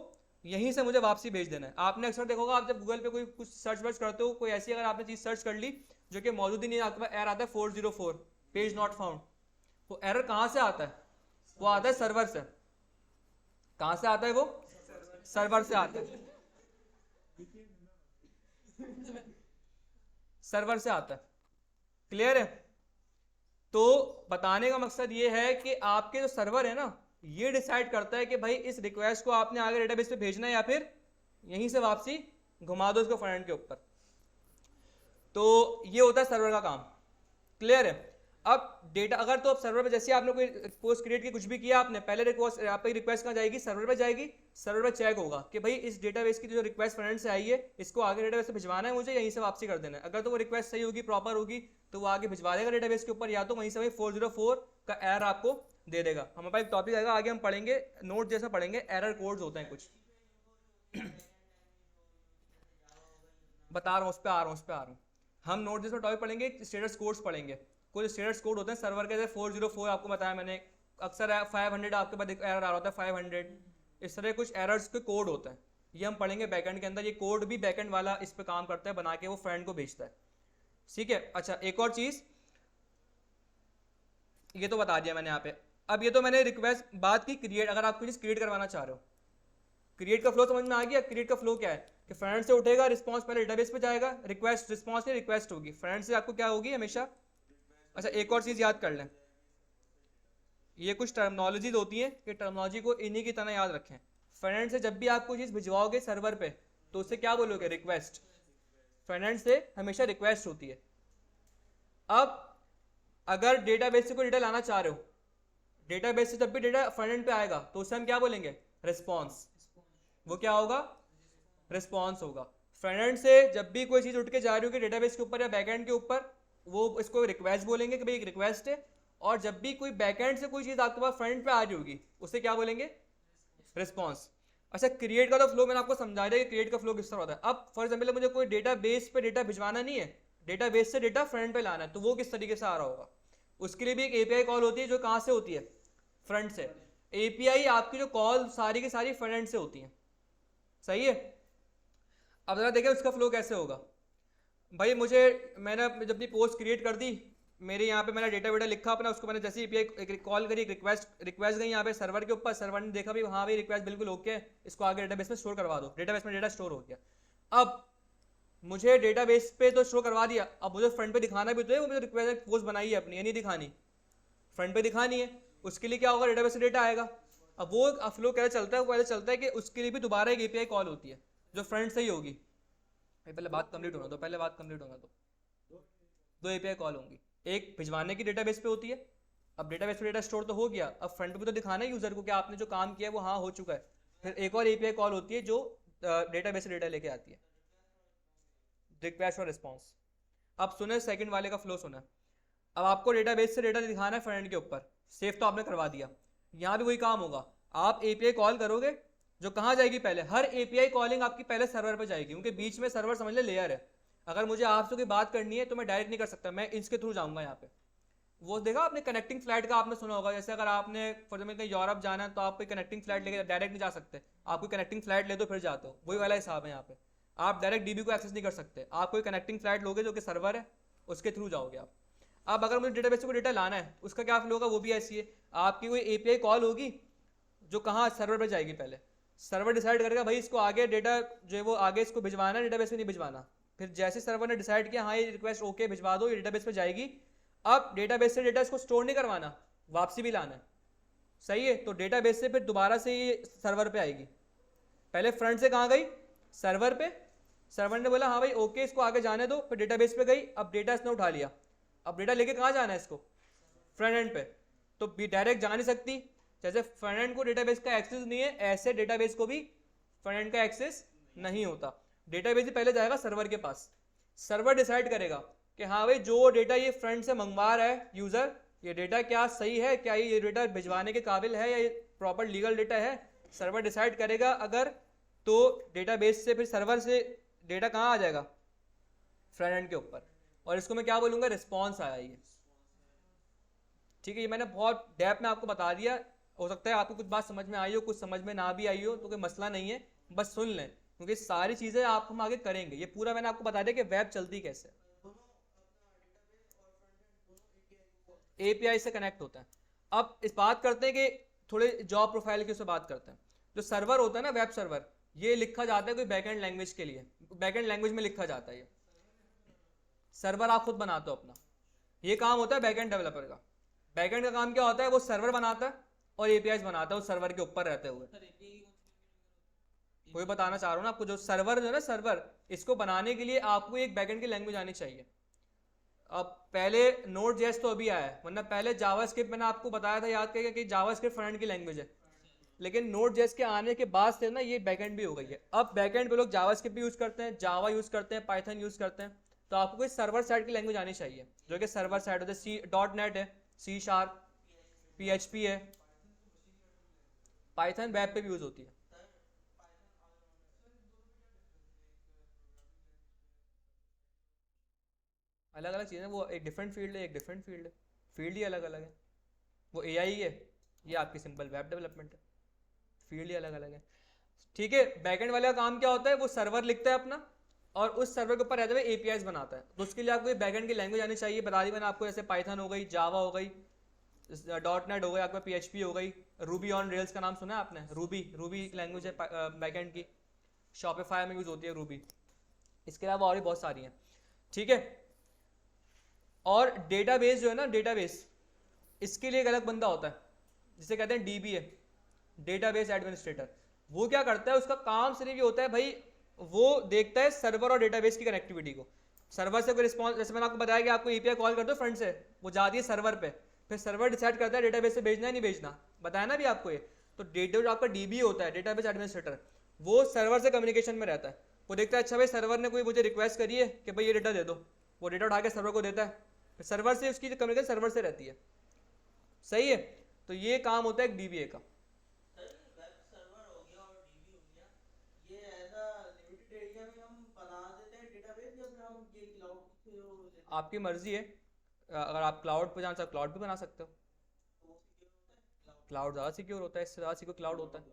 यहीं से मुझे वापसी भेज देना है। आपने अक्सर देखा होगा, आप जब गूगल पे कोई कुछ सर्च वर्च करते हो, कोई ऐसी अगर आपने चीज सर्च कर ली जो कि मौजूद ही नहीं, आपके पास एरर आता है 404 पेज नॉट फाउंड। वो एरर कहाँ से आता है, वो आता है सर्वर से। कहाँ से आता है वो, सर्वर से आता है, सर्वर से आता है। क्लियर है? तो बताने का मकसद ये है कि आपके जो सर्वर है ना, ये डिसाइड करता है कि भाई इस रिक्वेस्ट को आपने आगे डेटाबेस पे भेजना है या फिर यहीं से वापसी घुमा दो इसको फ्रंट के ऊपर। तो ये होता है सर्वर का काम। क्लियर है? अब डेटा अगर तो अब सर्वर पे जैसे आपने कोई पोस्ट क्रिएट की, कुछ भी किया आपने, पहले रिक्वेस्ट आपकी रिक्वेस्ट कहाँ जाएगी, सर्वर पे जाएगी। सर्वर पे चेक होगा कि भाई इस डेटाबेस की जो रिक्वेस्ट फ्रंट से आई है, इसको आगे डेटाबेस से भिजवाना है, मुझे यहीं से वापसी कर देना है। अगर तो वो रिक्वेस्ट सही होगी, प्रॉपर होगी, तो वो आगे भिजवा देगा डेटाबेस के ऊपर, या तो वहीं से वही 404 का एरर आपको दे देगा। हमारे पास एक टॉपिक आएगा, आगे हम पढ़ेंगे, नोट जैसा पढ़ेंगे, एरर कोड्स होते हैं कुछ। बता रहा हूँ, उस पर आ रहा हूँ। हम नोट जैसा टॉपिक पढ़ेंगे, स्टेटस कोड्स पढ़ेंगे। कुछ स्टेटस कोड होते हैं सर्वर के, जैसे 404 आपको बताया मैंने, अक्सर 500 आपके पास एरर आ रहा होता है, 500 इस तरह कुछ एरर्स के कोड होते हैं। ये हम पढ़ेंगे बैकएंड के अंदर। ये कोड भी बैकएंड वाला इस पे काम करता है, बना के वो फ्रंट को भेजता है। ठीक है। अच्छा एक और चीज, ये तो बता दिया मैंने यहाँ पे। अब ये तो मैंने रिक्वेस्ट बात की क्रिएट, अगर आप कोई चीज क्रिएट करवाना चाह रहे हो, क्रिएट का फ्लो समझ में आ गया। क्रिएट का फ्लो क्या है कि फ्रेंड से उठेगा, रिस्पांस पहले डेटाबेस पे जाएगा, रिक्वेस्ट रिस्पांस नहीं रिक्वेस्ट होगी, फ्रेंड से आपको क्या होगी हमेशा। अच्छा एक और चीज याद कर लें, ये कुछ टर्मिनोलॉजीज होती हैं कि टर्मिनोलॉजी को इन्हीं की तरह याद रखें। फ्रेंड से जब भी आप कोई चीज भिजवाओगे सर्वर पे तो उससे क्या बोलोगे, रिक्वेस्ट। फ्रेंड से हमेशा रिक्वेस्ट होती है। अब अगर डेटाबेस से कोई डेटा लाना चाह रहे हो, डेटाबेस से जब भी डेटा फ्रंट पे आएगा तो उससे हम क्या बोलेंगे, रिस्पॉन्स। वो क्या होगा, रिस्पॉन्स होगा। फ्रंट से जब भी कोई चीज उठ के जा रही होगी डेटाबेस के ऊपर या बैकएंड के ऊपर, वो इसको रिक्वेस्ट बोलेंगे कि भाई एक रिक्वेस्ट है। और जब भी कोई बैकएंड से कोई चीज आपके पास फ्रंट पे आ रही होगी उसे क्या बोलेंगे, रिस्पॉन्स। अच्छा क्रिएट का तो फ्लो मैंने आपको समझा दिया कि क्रिएट का फ्लो किस तरह होता है। अब फॉर एग्जाम्पल मुझे कोई डेटाबेस पे डेटा भिजवाना नहीं है, डेटाबेस से डेटा फ्रंट पे लाना है, तो वो किस तरीके से आ रहा होगा। उसके लिए भी एक एपीआई कॉल होती है जो कहाँ से होती है, फ्रंट से। एपीआई आपकी जो कॉल सारी की सारी फ्रंट से होती है, सही है। अब जरा देखें उसका फ्लो कैसे होगा। भाई मुझे, मैंने जब भी पोस्ट क्रिएट कर दी, मेरे यहाँ पे मैंने डेटा वेटा लिखा अपना, उसको मैंने जैसे एपीआई कॉल करी, एक रिक्वेस्ट गई यहाँ पे सर्वर के ऊपर, सर्वर ने देखा भी हाँ भाई रिक्वेस्ट बिल्कुल ओके है, इसको आगे डेटाबेस में स्टोर करवा दो, डेटाबेस में डेटा स्टोर हो गया। अब मुझे डेटाबेस पे तो स्टोर करवा दिया, अब मुझे फ्रंट पे दिखाना भी तो है, वो मुझे रिक्वेस्ट पोस्ट बनाई है अपनी, ये नहीं दिखानी, फ्रंट पे दिखानी है। उसके लिए क्या होगा, डेटाबेस से डेटा आएगा। अब वो फ्लो कैसे चलता है, वो कैसे चलता है कि उसके लिए भी दोबारा एक एपीआई कॉल होती है जो फ्रंट से ही होगी। पहले बात कंप्लीट होना दो, पहले बात कंप्लीट होना दो। दो एपीआई कॉल होंगी, एक भिजवाने की डेटाबेस पे होती है। अब डेटाबेस पे डेटा स्टोर तो हो गया, अब फ्रंट पे तो दिखाना है यूजर को कि आपने जो काम किया है वो हाँ हो चुका है। फिर एक और एपीआई कॉल होती है जो डेटाबेस से डेटा लेके आती है, रिक्वेस्ट और रिस्पॉन्स। अब सुने सेकंड वाले का फ्लो सुना। अब आपको डेटाबेस से डेटा दिखाना है फ्रंट के ऊपर, सेव तो आपने करवा दिया, यहाँ भी वही काम होगा। आप एपीआई कॉल करोगे जो कहाँ जाएगी, पहले हर एपीआई कॉलिंग आपकी पहले सर्वर पे जाएगी, उनके बीच में सर्वर समझ ले लेयर है। अगर मुझे आपसे कोई बात करनी है तो मैं डायरेक्ट नहीं कर सकता, मैं इसके थ्रू जाऊंगा यहाँ पे। वो देखा आपने कनेक्टिंग फ्लाइट का आपने सुना होगा, जैसे अगर आपने फॉर एग्जाम्पल कहीं यूरोप जाना है तो आप कोई कनेक्टिंग फ्लाइट लेके डायरेक्ट नहीं जा सकते, आप कोई कनेक्टिंग फ्लाइट ले तो फिर जाते हो, वही वाला हिसाब है यहाँ पे। आप डायरेक्ट डीबी को एक्सेस नहीं कर सकते, आप कोई कनेक्टिंग फ्लाइट लोगे जो कि सर्वर है, उसके थ्रू जाओगे आप। अब अगर मुझे डेटाबेस से कोई डेटा लाना है उसका क्या फ्लो होगा, वो भी ऐसी है। आपकी कोई एपीआई कॉल होगी जो कहाँ, सर्वर पर जाएगी। पहले सर्वर डिसाइड करेगा भाई इसको आगे डेटा जो है वो आगे इसको भिजवाना है, डेटाबेस में नहीं भिजवाना। फिर जैसे सर्वर ने डिसाइड किया हाँ ये रिक्वेस्ट ओके भिजवा दो, ये डेटाबेस पे जाएगी। अब डेटाबेस से डेटा इसको स्टोर नहीं करवाना, वापसी भी लाना है, सही है। तो डेटाबेस से फिर दोबारा से ये सर्वर पे आएगी। पहले फ्रंट से कहाँ गई, सर्वर पे, सर्वर ने बोला हाँ भाई ओके इसको आगे जाने दो, फिर डेटाबेस पे गई, अब डेटा इसने उठा लिया। अब डेटा लेके कहाँ जाना है इसको, फ्रंट एंड पे। तो डायरेक्ट जा नहीं सकती, जैसे फ्रंट एंड को डेटाबेस का एक्सेस नहीं है ऐसे डेटाबेस को भी फ्रंट एंड का एक्सेस नहीं होता। डेटाबेस ही पहले जाएगा सर्वर के पास, सर्वर डिसाइड करेगा कि हाँ भाई जो डेटा ये फ्रंट से मंगवा रहा है यूजर, ये डेटा क्या सही है, क्या ये डेटा भिजवाने के काबिल है या ये प्रॉपर लीगल डेटा है। सर्वर डिसाइड करेगा अगर, तो डेटाबेस से फिर सर्वर से डेटा कहाँ आ जाएगा, फ्रंट एंड के ऊपर, और इसको मैं क्या बोलूंगा, रिस्पॉन्स आया ये। ठीक है, ये मैंने बहुत डेप्थ में आपको बता दिया। हो सकता है आपको कुछ बात समझ में आई हो, कुछ समझ में ना भी आई हो, तो कोई मसला नहीं है, बस सुन लें, क्योंकि सारी चीजें आप हम आगे करेंगे। ये पूरा मैंने आपको बता दिया कि वेब चलती कैसे, एपीआई से कनेक्ट होता है। अब इस बात करते हैं कि थोड़े जॉब प्रोफाइल की उससे बात करते हैं। जो सर्वर होता है ना, वेब सर्वर, ये लिखा जाता है कोई बैकएंड लैंग्वेज के लिए, बैकएंड लैंग्वेज में लिखा जाता है। ये सर्वर आप खुद बनाते हो अपना, ये काम होता है बैकएंड डेवलपर का। बैकएंड का काम क्या होता है, वो सर्वर बनाता है और एपीआई बनाता है उस सर्वर के ऊपर रहते हुए। वही बताना चाह रहा हूँ ना आपको, जो सर्वर जो है ना, सर्वर, इसको बनाने के लिए आपको एक बैकएंड की लैंग्वेज आनी चाहिए। अब पहले नोड जेएस तो अभी आया है, वरना पहले जावास्क्रिप्ट मैंने आपको बताया था, याद करिए कि जावास्क्रिप्ट फ्रंट की लैंग्वेज है। लेकिन नोड जेएस के आने के बाद से ना ये बैकएंड भी हो गई है। अब बैकएंड पे लोग जावास्क्रिप्ट भी यूज करते हैं, जावा यूज करते हैं, पाइथन यूज करते हैं। तो आपको कोई सर्वर साइड की लैंग्वेज आनी चाहिए, जो कि सर्वर साइड होता है। C.NET है, C#, PHP है, पाइथन वेब पे भी यूज होती है। अलग अलग चीज़ें, वो एक डिफरेंट फील्ड है, एक डिफरेंट फील्ड है, फील्ड ही अलग अलग है। वो एआई है, ये आपकी सिंपल वेब डेवलपमेंट है, फील्ड ही अलग अलग है। ठीक है, बैकएंड वाले का काम क्या होता है, वो सर्वर लिखता है अपना, और उस सर्वर के ऊपर रहते हुए एपीआईज बनाता है। तो उसके लिए आपको बैकएंड की लैंग्वेज आनी चाहिए, बता दी मैंने आपको, जैसे पाइथन हो गई, जावा हो गई, .NET हो गई, आपका PHP हो गई, रूबी ऑन रेल्स का नाम सुना है आपने? रूबी लैंग्वेज है बैकएंड की, शॉपिफाई में यूज होती है रूबी। इसके अलावा और भी बहुत सारी हैं, ठीक है। और डेटाबेस जो है ना, डेटाबेस, इसके लिए एक अलग बंदा होता है जिसे कहते हैं DBA, डेटाबेस एडमिनिस्ट्रेटर। वो क्या करता है, उसका काम सिर्फ ये होता है भाई, वो देखता है सर्वर और डेटाबेस की कनेक्टिविटी को। सर्वर से कोई रिस्पॉन्स, जैसे मैंने आपको बताया कि आपको API कॉल कर दो फ्रंट से, वो जाती है सर्वर पे, फिर सर्वर डिसाइड करता है डेटाबेस से भेजना है नहीं भेजना, बताया ना भी आपको ये। तो डेटा जो आपका DBA होता है, डेटाबेस एडमिनिस्ट्रेटर, वो सर्वर से कम्युनिकेशन में रहता है। वो देखता है अच्छा भाई सर्वर ने कोई मुझे रिक्वेस्ट करी है कि भाई ये डेटा दे दो, वो डेटा उठा के सर्वर को देता है, फिर सर्वर से उसकी कम्युनिकेशन सर्वर से रहती है, सही है। तो ये काम होता है एक DBA का। आपकी मर्जी है, अगर आप क्लाउड पे जाना चाहो क्लाउड पे बना सकते हो। क्लाउड ज़्यादा सिक्योर होता है, इससे ज़्यादा सिक्योर क्लाउड होता है।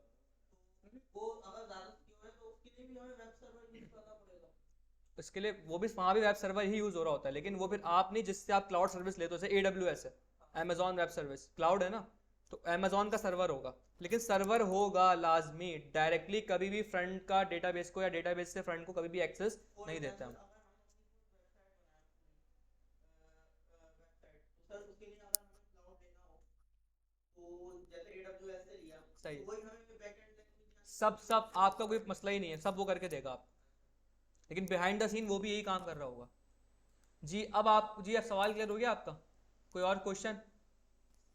इसके लिए वो भी, वहाँ भी वेब सर्वर ही यूज़ हो रहा होता है, लेकिन वो फिर आप नहीं, जिससे आप क्लाउड सर्विस लेते हो, जैसे AWS है, अमेजॉन वेब सर्विस क्लाउड है ना, तो अमेजॉन का सर्वर होगा, लेकिन सर्वर होगा लाजमी, डायरेक्टली कभी भी फ्रंट का डेटाबेस को या डेटाबेस से फ्रंट को कभी भी एक्सेस नहीं देते हम। सही, सब आपका कोई मसला ही नहीं है, सब वो करके देगा आप, लेकिन बिहाइंड द सीन वो भी यही काम कर रहा होगा। जी अब आप, जी अब सवाल क्लियर हो गया आपका? कोई और क्वेश्चन?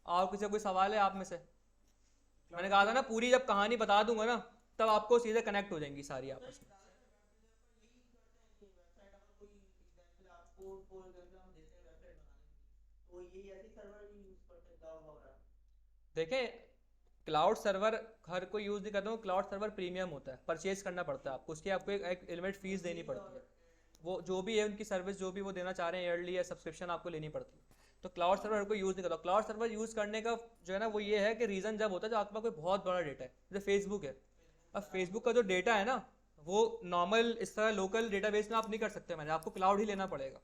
और किसी का कोई सवाल है आप में से? मैंने कहा था ना, पूरी जब कहानी बता दूंगा ना, तब आपको सीधे कनेक्ट हो जाएंगी सारी आपस में। देखें, क्लाउड सर्वर हर कोई यूज़ नहीं करता हूँ, क्लाउड सर्वर प्रीमियम होता है, परचेज करना पड़ता है आपको, उसकी आपको एक एलिमेंट फीस देनी पड़ती है। वो जो भी है उनकी सर्विस, जो भी वो देना चाह रहे हैं ईयरली या सब्सक्रिप्शन आपको लेनी पड़ती है। तो क्लाउड सर्वर हर कोई यूज़ नहीं करता। क्लाउड सर्वर यूज़ करने का जो है ना, वो ये है कि रीज़न जब होता है जब आपके पास कोई बहुत बड़ा डेटा है, जैसे फेसबुक है। अब फेसबुक का जो डेटा है ना, वो नॉर्मल इस तरह लोकल डेटाबेस में आप नहीं कर सकते, मैंने आपको क्लाउड ही लेना पड़ेगा,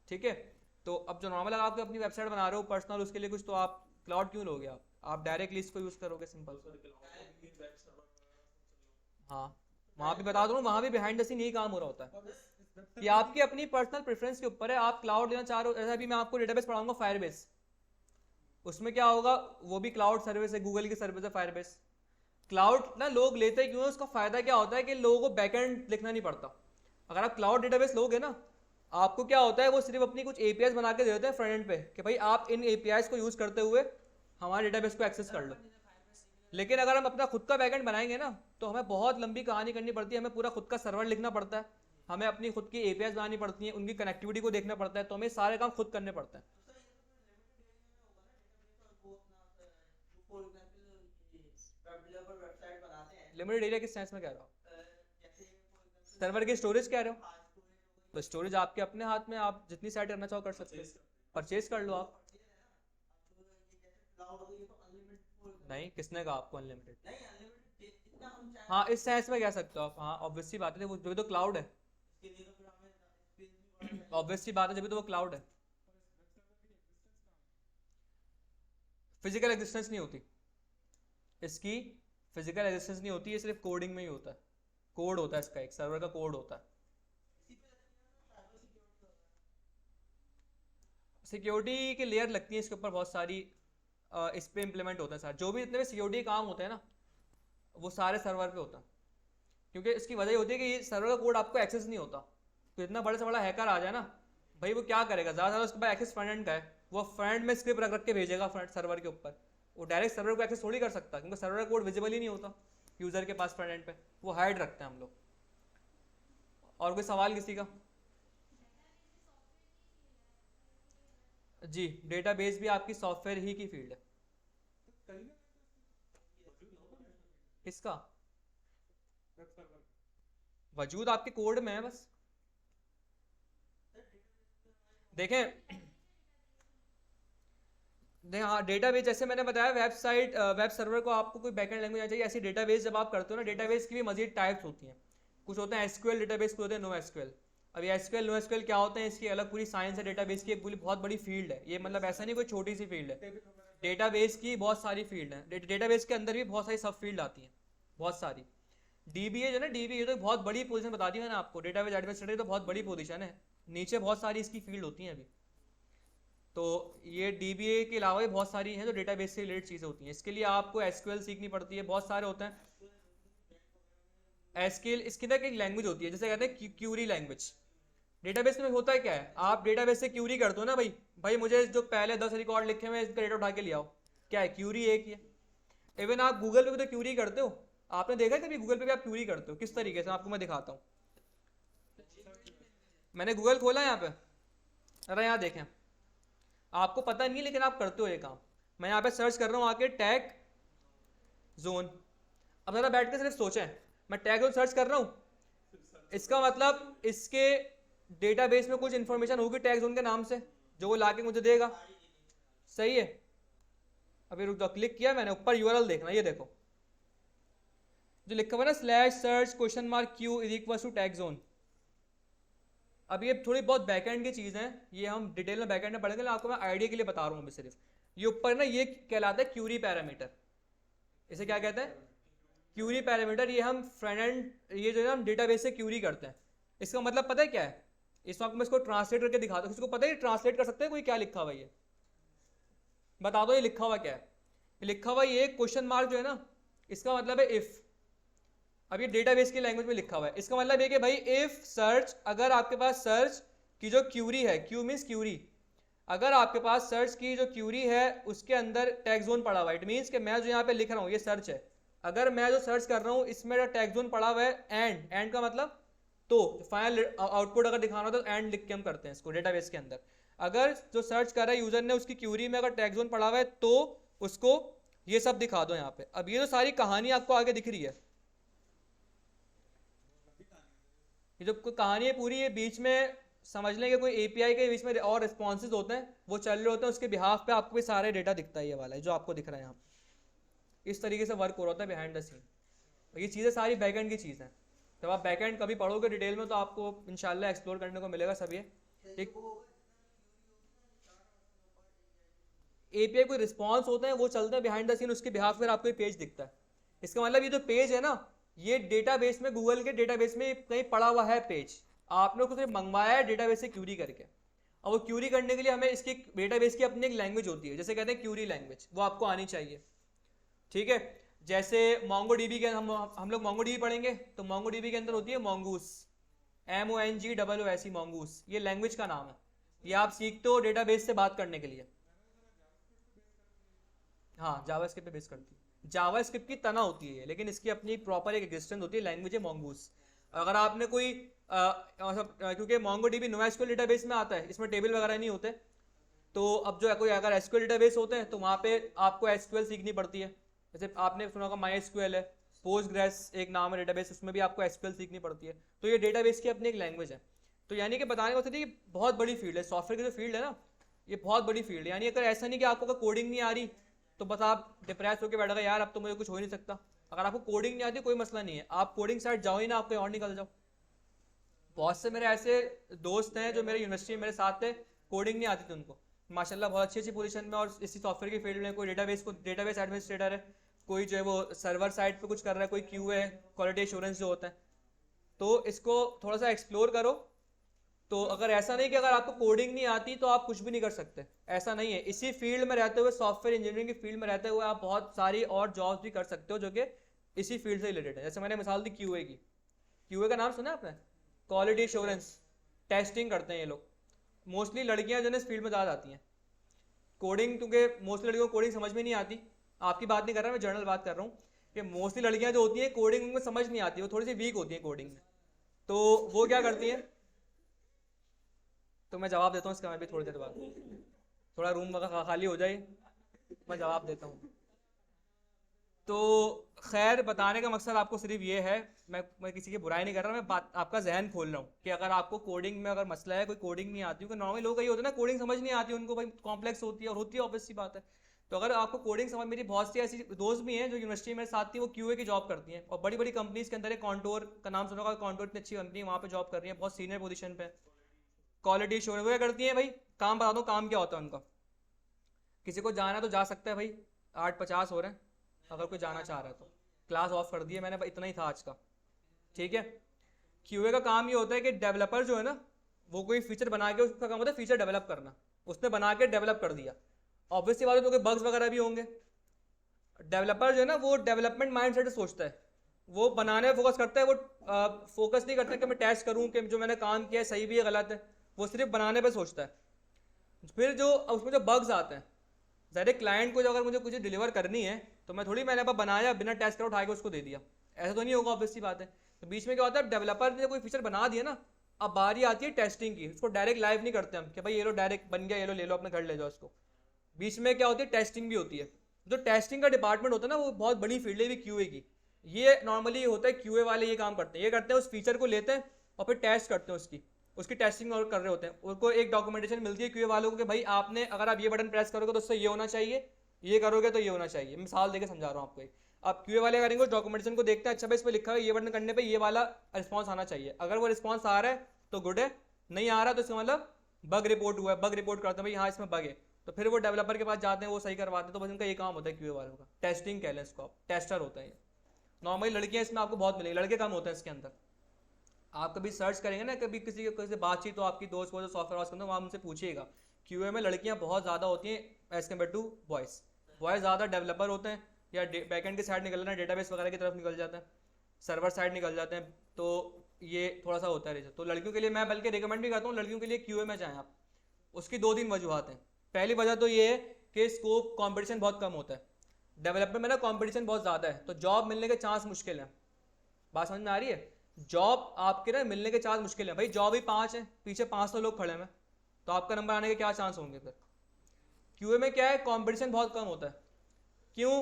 ठीक है। तो अब जो नॉर्मल अगर आप अपनी वेबसाइट बना रहे हो पर्सनल, उसके लिए कुछ, तो आप क्लाउड क्यों लोगे? आप डायरेक्टली इसको यूज़ करोगे, सिंपल। हाँ, वहाँ भी बता दूँ, वहाँ भी बिहाइंड द सीन यही काम हो रहा होता है। ये आपकी अपनी पर्सनल प्रेफरेंस के ऊपर है, आप क्लाउड लेना चाह रहे हो। जैसे अभी मैं आपको डेटाबेस पढ़ाऊंगा फायरबेस, उसमें क्या होगा, वो भी क्लाउड सर्विस है, गूगल की सर्विस है फायरबेस। क्लाउड ना लोग लेते क्यों है, उसका फायदा क्या होता है कि लोगों को बैकएंड लिखना नहीं पड़ता। अगर आप क्लाउड डेटाबेस लोगे ना, आपको क्या होता है, वो सिर्फ अपनी कुछ एपीआईज बना के दे देते हैं फ्रंट एंड पे कि भाई आप इन एपीआईज को यूज करते हुए हमारे डेटाबेस को एक्सेस कर लो। लेकिन अगर हम अपना खुद का बैकएंड बनाएंगे ना, तो हमें बहुत लंबी कहानी करनी पड़ती है, हमें पूरा खुद का सर्वर लिखना पड़ता है, हमें अपनी खुद की एपीआईज बनानी पड़ती हैं, उनकी कनेक्टिविटी को देखना पड़ता है, तो हमें सारे काम खुद करने पड़ते हैं। लिमिटेड एरिया किस सेंस में कह रहा हो? सर्वर की स्टोरेज कह रहे हो? तो स्टोरेज आपके अपने हाथ में, आप जितनी सेट करना चाहो कर सकते हो, परचेज कर लो आप। नहीं, किसने कहा आपको अनलिमिटेड? हाँ, इस सेंस में कह सकते हो आप, हाँ ऑब्वियस सी बात है, वो जब तो क्लाउड है, ऑब्वियस सी बात है, जब तो वो क्लाउड है। फिजिकल एग्जिस्टेंस नहीं होती इसकी, फिजिकल एग्जिस्टेंस नहीं होती, ये सिर्फ कोडिंग में ही होता है, कोड होता है इसका, एक सर्वर का कोड होता है। सिक्योरिटी की लेयर लगती है इसके ऊपर बहुत सारी, इस पे इम्प्लीमेंट होता है सारा, जो भी इतने भी सिक्योरिटी काम होते हैं ना, वो सारे सर्वर पे होता है। क्योंकि इसकी वजह होती है कि ये सर्वर का कोड आपको एक्सेस नहीं होता, तो इतना बड़े से बड़ा हैकर आ जाए ना भाई, वो क्या करेगा, ज़्यादा ज़्यादा उसके पास एक्सेस फ्रंट एंड का है, वो फ्रंट में स्क्रिप्ट रख रख के भेजेगा फ्रंट सर्वर के ऊपर, वो डायरेक्ट सर्वर को एक्सेस थोड़ी कर सकता, क्योंकि सर्वर का कोड विजिबल ही नहीं होता यूज़र के पास फ्रंट एंड पे, वो हाइड रखते हैं हम लोग। और कोई सवाल किसी का? जी, डेटाबेस भी आपकी सॉफ्टवेयर ही की फील्ड है। किसका वजूद? आपके कोड में है बस। देखें, हाँ डेटाबेस जैसे मैंने बताया, वेबसाइट वेब सर्वर को आपको कोई बैकएंड लैंग्वेज चाहिए, ऐसी डेटाबेस जब आप करते हो ना, डेटाबेस की भी मजीद टाइप्स होती हैं। कुछ होते हैं एसक्यूएल डेटाबेस, कुछ होते हैं नो एसक्यूएल। अब ये एसक्यूएल नो एसक्यूएल क्या होते हैं, इसकी अलग पूरी साइंस है, डेटाबेस की एक पूरी बहुत बड़ी फील्ड है ये, मतलब ऐसा नहीं कोई छोटी सी फील्ड है, डेटाबेस की बहुत सारी फील्ड है, डेटाबेस के अंदर भी बहुत सारी सब फील्ड आती हैं, बहुत सारी। डीबीए जो ना, डीबीए तो बहुत बड़ी पोजीशन बता दी मैंने आपको, डेटाबेस एडमिनिस्ट्रेटर तो बहुत बड़ी पोजीशन है, नीचे बहुत सारी इसकी फील्ड होती हैं अभी। तो ये डीबीए के अलावा भी बहुत सारी हैं जो डेटाबेस से रिलेटेड चीज़ें होती हैं, इसके लिए आपको एसक्यूएल सीखनी पड़ती है, बहुत सारे होते हैं एसक्यूएल। इसकी ना एक लैंग्वेज होती है, जैसे कहते हैं क्यूरी लैंग्वेज। डेटाबेस में होता है क्या है, आप डेटाबेस से क्यूरी करते हो ना भाई, भाई मुझे जो पहले 10 रिकॉर्ड लिखे हुए हैं इसका डेटा उठा के ले आओ, क्या है, क्यूरी एक ही है। इवन आप गूगल पे भी तो क्यूरी करते हो, आपने देखा है कभी गूगल पे भी आप क्यूरी करते हो, किस तरीके से, आपको मैं दिखाता हूँ। मैंने गूगल खोला यहाँ पे, अरे यहाँ देखें, आपको पता नहीं है लेकिन आप करते हो ये काम। मैं यहाँ पे सर्च कर रहा हूँ आके टैग जोन, अब ज़रा बैठ के सिर्फ सोचें, मैं टैग जोन सर्च कर रहा हूँ, इसका मतलब इसके डेटाबेस में कुछ इंफॉर्मेशन होगी टैग जोन के नाम से जो वो लाके मुझे देगा, सही है। अभी रुक जाओ, क्लिक किया मैंने, ऊपर यूआरएल देखना, ये देखो जो लिखा हुआ ना /search?q=टैग जोन। अब ये थोड़ी बहुत बैकएंड की चीज़ है, ये हम डिटेल में बैकएंड में पढ़ेंगे, आपको मैं आइडिया के लिए बता रहा हूँ अभी सिर्फ। ये ऊपर ना ये कहलाता है क्यूरी पैरामीटर, इसे क्या कहते हैं, क्यूरी पैरामीटर। ये हम फ्रंट एंड, ये जो है हम डेटाबेस से क्यूरी करते हैं। इसका मतलब पता है क्या है, इस वक्त मैं इसको ट्रांसलेट करके दिखाता हूँ, किसी को पता है ट्रांसलेट कर सकते हैं कोई, क्या लिखा हुआ है ये बता दो, ये लिखा हुआ क्या है, ये लिखा हुआ ये क्वेश्चन मार्क जो है ना, इसका मतलब है इफ। अब ये डेटाबेस की लैंग्वेज में लिखा हुआ है, इसका मतलब ये कि भाई इफ सर्च, अगर आपके पास सर्च की जो क्यूरी है, क्यू मीन्स क्यूरी, अगर आपके पास सर्च की जो क्यूरी है उसके अंदर टैग जोन पड़ा हुआ है, इट मीन्स कि मैं जो यहाँ पे लिख रहा हूँ ये सर्च है, अगर मैं जो सर्च कर रहा हूँ इसमें टैग जोन पड़ा हुआ है एंड का मतलब तो फाइनल आउटपुट अगर दिखाना हो तो एंड लिख के हम करते हैं इसको डेटाबेस के अंदर। अगर जो सर्च कर रहा है यूजर ने उसकी क्यूरी में अगर टैग जोन पड़ा हुआ है तो उसको ये सब दिखा दो यहाँ पे। अब ये तो सारी कहानी आपको आगे दिख रही है, ये जो कहानी है पूरी, ये बीच में समझ लें कि कोई एपीआई के बीच में और रिस्पॉन्सेज होते हैं वो चल रहे होते हैं, उसके बिहाफ पे आपको भी सारे डेटा दिखता है, ये वाला है जो आपको दिख रहा है यहाँ पे, इस तरीके से वर्क हो रहा होता है बिहाइंड द सीन। ये चीज़ें सारी बैकएंड की चीज़ हैं, जब आप बैकएंड कभी पढ़ोगे डिटेल में तो आपको इंशाल्लाह एक्सप्लोर करने को मिलेगा सब ये। एक एपीआई कोई रिस्पॉन्स होते हैं वो चलते हैं बिहाइंड द सीन, उसके बिहाफ पर आपको पेज दिखता है। इसका मतलब ये जो पेज है ना, ये डेटाबेस में, गूगल के डेटाबेस में कहीं पड़ा हुआ है पेज, आपने उसको सिर्फ मंगवाया है डेटाबेस से क्यूरी करके। अब वो क्यूरी करने के लिए हमें इसकी डेटाबेस की अपनी एक लैंग्वेज होती है, जैसे कहते हैं क्यूरी लैंग्वेज, वो आपको आनी चाहिए, ठीक है। जैसे MongoDB के हम लोग MongoDB पढ़ेंगे तो MongoDB के अंदर होती है Mongoose, MONGOOS, Mongoose, ये लैंग्वेज का नाम है, ये आप सीखते हो डेटाबेस से बात करने के लिए। हाँ, जावास्क्रिप्ट पे बेस करती है, जावास्क्रिप्ट की तना होती है ये, लेकिन इसकी अपनी प्रॉपर एक एग्जिस्टेंस होती है, लैंग्वेज है Mongoose। अगर आपने कोई क्योंकि MongoDB NoSQL डेटाबेस में आता है, इसमें टेबल वगैरह नहीं होते, तो अब जो है कोई अगर SQL डेटाबेस होते हैं तो वहाँ पे आपको SQL सीखनी पड़ती है, जैसे आपने सुना होगा MySQL है, Postgres एक नाम है डेटाबेस, उसमें भी आपको SQL सीखनी पड़ती है। तो ये डेटाबेस की अपनी एक लैंग्वेज है। तो यानी कि बताने का मतलब ये बहुत बड़ी फील्ड है, सॉफ्टवेयर की जो फील्ड है ना, ये बहुत बड़ी फील्ड है। यानी अगर ऐसा नहीं कि आपको कोडिंग नहीं आ रही तो बस आप डिप्रेस होकर बैठ गए, यार अब तो मुझे कुछ हो ही नहीं सकता। अगर आपको कोडिंग नहीं आती कोई मसला नहीं है, आप कोडिंग साइड जाओ ही ना, आप कहीं और निकल जाओ। बहुत से मेरे ऐसे दोस्त हैं जो मेरे यूनिवर्सिटी में मेरे साथ थे, कोडिंग नहीं आती थी उनको, माशाल्लाह बहुत अच्छी अच्छी पोजीशन में और इसी सॉफ्टवेयर की फील्ड में, कोई डेटाबेस एडमिनिस्ट्रेटर है, कोई जो है वो सर्वर साइड पे कुछ कर रहा है, कोई क्यू है, क्वालिटी एश्योरेंस जो होता है। तो इसको थोड़ा सा एक्सप्लोर करो। तो अगर ऐसा नहीं कि अगर आपको कोडिंग नहीं आती तो आप कुछ भी नहीं कर सकते, ऐसा नहीं है। इसी फील्ड में रहते हुए, सॉफ्टवेयर इंजीनियरिंग की फील्ड में रहते हुए आप बहुत सारी और जॉब्स भी कर सकते हो जो कि इसी फील्ड से रिलेटेड है। जैसे मैंने मिसाल दी क्यूए की, क्यूए का नाम सुना आपने, क्वालिटी एश्योरेंस टेस्टिंग करते हैं ये लोग। मोस्टली लड़कियां जो है इस फील्ड में ज़्यादा आती हैं। कोडिंग, क्योंकि मोस्टली लड़कियों को कोडिंग समझ में नहीं आती, आपकी बात नहीं कर रहा मैं, जनरल बात कर रहा हूँ कि मोस्टली लड़कियां जो होती हैं कोडिंग उनको समझ नहीं आती, वो थोड़ी सी वीक होती हैं कोडिंग में। तो वो क्या करती हैं, तो मैं जवाब देता हूँ इसका मैं भी थोड़ी देर बाद, थोड़ा रूम वगैरह खाली हो जाए मैं जवाब देता हूँ। तो खैर बताने का मकसद आपको सिर्फ ये है, मैं किसी की बुराई नहीं कर रहा, मैं बात आपका जहन खोल रहा हूँ कि अगर आपको कोडिंग में अगर मसला है, कोई कोडिंग नहीं आती, क्योंकि नॉर्मल लोग ये होता है ना कोडिंग समझ नहीं आती उनको, भाई कॉम्प्लेक्स होती है और होती है, ऑब्वियस सी बात है। तो अगर आपको कोडिंग समझ, मेरी बहुत सी ऐसी दोस्त भी हैं जो यूनिवर्सिटी में साथ थी, वो क्यूए की जॉब करती हैं और बड़ी बड़ी कंपनीज के अंदर है, कॉन्टोर का नाम सुना होगा, कॉन्टोर इतनी अच्छी कंपनी है, वहाँ पे जॉब कर रही है, बहुत सीनियर पोजीशन पे, क्वालिटी एश्योरेंस वो क्या करती है भाई, काम बता दो काम क्या होता है उनका। किसी को जाना है तो जा सकता है भाई, 8:50 हो रहे हैं, अगर कोई जाना चाह रहा है तो क्लास ऑफ कर दी है मैंने, इतना ही था आज का, ठीक है। क्यूए का काम ये होता है कि डेवलपर जो है ना, वो कोई फीचर बना के, उसका काम होता है फीचर डेवलप करना, उसने बना के डेवलप कर दिया, ऑब्वियसली बात है तो कोई बग्स वगैरह भी होंगे। डेवलपर जो है ना वो डेवलपमेंट माइंडसेट से सोचता है, वो बनाने में फोकस करता है, वो फोकस नहीं करता कि मैं टेस्ट करूं कि जो मैंने काम किया है सही भी है गलत है, वो सिर्फ बनाने पे सोचता है। फिर जो उसमें जो बग्स आते हैं, ज़्यादा क्लाइंट को जो अगर मुझे कुछ डिलीवर करनी है तो मैं थोड़ी मैंने बनाया बिना टेस्ट कर उठा के उसको दे दिया, ऐसा तो नहीं होगा, ऑब्वियसली बात है। तो बीच में क्या होता है, डेवलपर ने कोई फीचर बना दिया ना, अब बारी आती है टेस्टिंग की, उसको डायरेक्ट लाइव नहीं करते हम कि भाई ये लो डायरेक्ट बन गया, ये लो ले लो अपने घर ले जाओ इसको। बीच में क्या होती है, टेस्टिंग भी होती है। जो टेस्टिंग का डिपार्टमेंट होता है ना, वो बहुत बड़ी फील्ड है भी क्यूए की। ये नॉर्मली होता है क्यूए वाले ये काम करते हैं, ये करते हैं उस फीचर को लेते हैं और फिर टेस्ट करते हैं उसकी टेस्टिंग और कर रहे होते हैं। उनको एक डॉक्यूमेंटेशन मिलती है क्यूए वालों को कि भाई आपने अगर आप ये बटन प्रेस करोगे तो उससे ये होना चाहिए, ये करोगे तो ये होना चाहिए। मिसाल देके समझा रहा हूँ आपको, आप क्यूए वाले करेंगे उस डॉक्यूमेंटेशन को देखते हैं, अच्छा भाई इस पर लिखा है ये बटन करने पे ये वाला रिस्पॉन्स आना चाहिए, अगर वो रिस्पॉन्स आ रहा है तो गुड है, नहीं आ रहा तो इसका मतलब बग रिपोर्ट हुआ है, बग रिपोर्ट करते हैं भाई हाँ इसमें बग है, तो फिर वो डेवलपर के पास जाते हैं, वो सही करवाते हैं। तो बस इनका ये काम होता है क्यूए वालों का, टेस्टिंग कह लें इसको आप, टेस्टर होता है। नॉर्मली लड़कियां इसमें आपको बहुत मिलेंगी, लड़के कम होते हैं इसके अंदर। आप कभी सर्च करेंगे ना, कभी किसी से बातचीत तो आपकी दोस्त वो जो सॉफ्टवेयर हाउस के अंदर, वहाँ उनसे पूछिएगा, क्यूए में लड़कियां बहुत ज़्यादा होती हैं as compare to boys. Boys ज़्यादा डेवलपर होते हैं या बैकएंड की साइड निकलना, डेटाबेस वगैरह की तरफ निकल जाते हैं, सर्वर साइड निकल जाते हैं, तो ये थोड़ा सा होता है रिजल्ट। तो लड़कियों के लिए मैं बल्कि रिकमेंड भी करता हूँ, लड़कियों के लिए क्यूए में जाएँ आप। उसकी 2-3 वजूहत हैं। पहली वजह तो ये है कि स्कोप कंपटीशन बहुत कम होता है, डेवलपमेंट में ना कंपटीशन बहुत ज़्यादा है, तो जॉब मिलने के चांस मुश्किल है। बात समझ में आ रही है, जॉब आपके ना मिलने के चांस मुश्किल है भाई, जॉब ही 5 है, पीछे 500 लोग खड़े हैं, तो आपका नंबर आने के क्या चांस होंगे फिर। क्यूए में क्या है, कंपटीशन बहुत कम होता है। क्यों,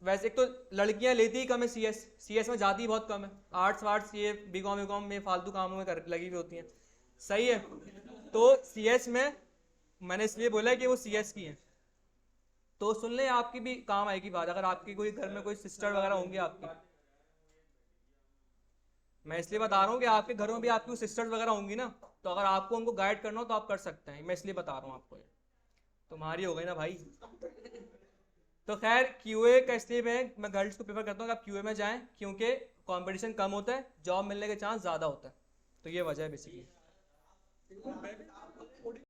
वैसे एक तो लड़कियां लेती ही कम है, सीएस में जाती ही बहुत कम है, आर्ट्स ये बीकॉम में फालतू कामों में लगी हुई होती हैं, सही है। तो सीएस में मैंने इसलिए बोला है कि वो सीएस की है, तो सुन ले आपकी भी काम आएगी बात, अगर आपकी कोई घर में कोई सिस्टर वगैरह होंगी आपकी, मैं इसलिए बता रहा हूँ कि आपके घरों में भी आपकी सिस्टर्स वगैरह होंगी ना, तो अगर आपको उनको गाइड करना हो तो आप कर सकते हैं, मैं इसलिए बता रहा हूँ आपको, ये तुम्हारी हो गई ना भाई। तो खैर क्यूए का इसलिए मैं गर्ल्स को प्रेफर करता हूँ कि आप क्यूए में जाएं, क्योंकि कंपटीशन कम होता है, जॉब मिलने के चांस ज़्यादा होता है, तो ये वजह है बेसिकली।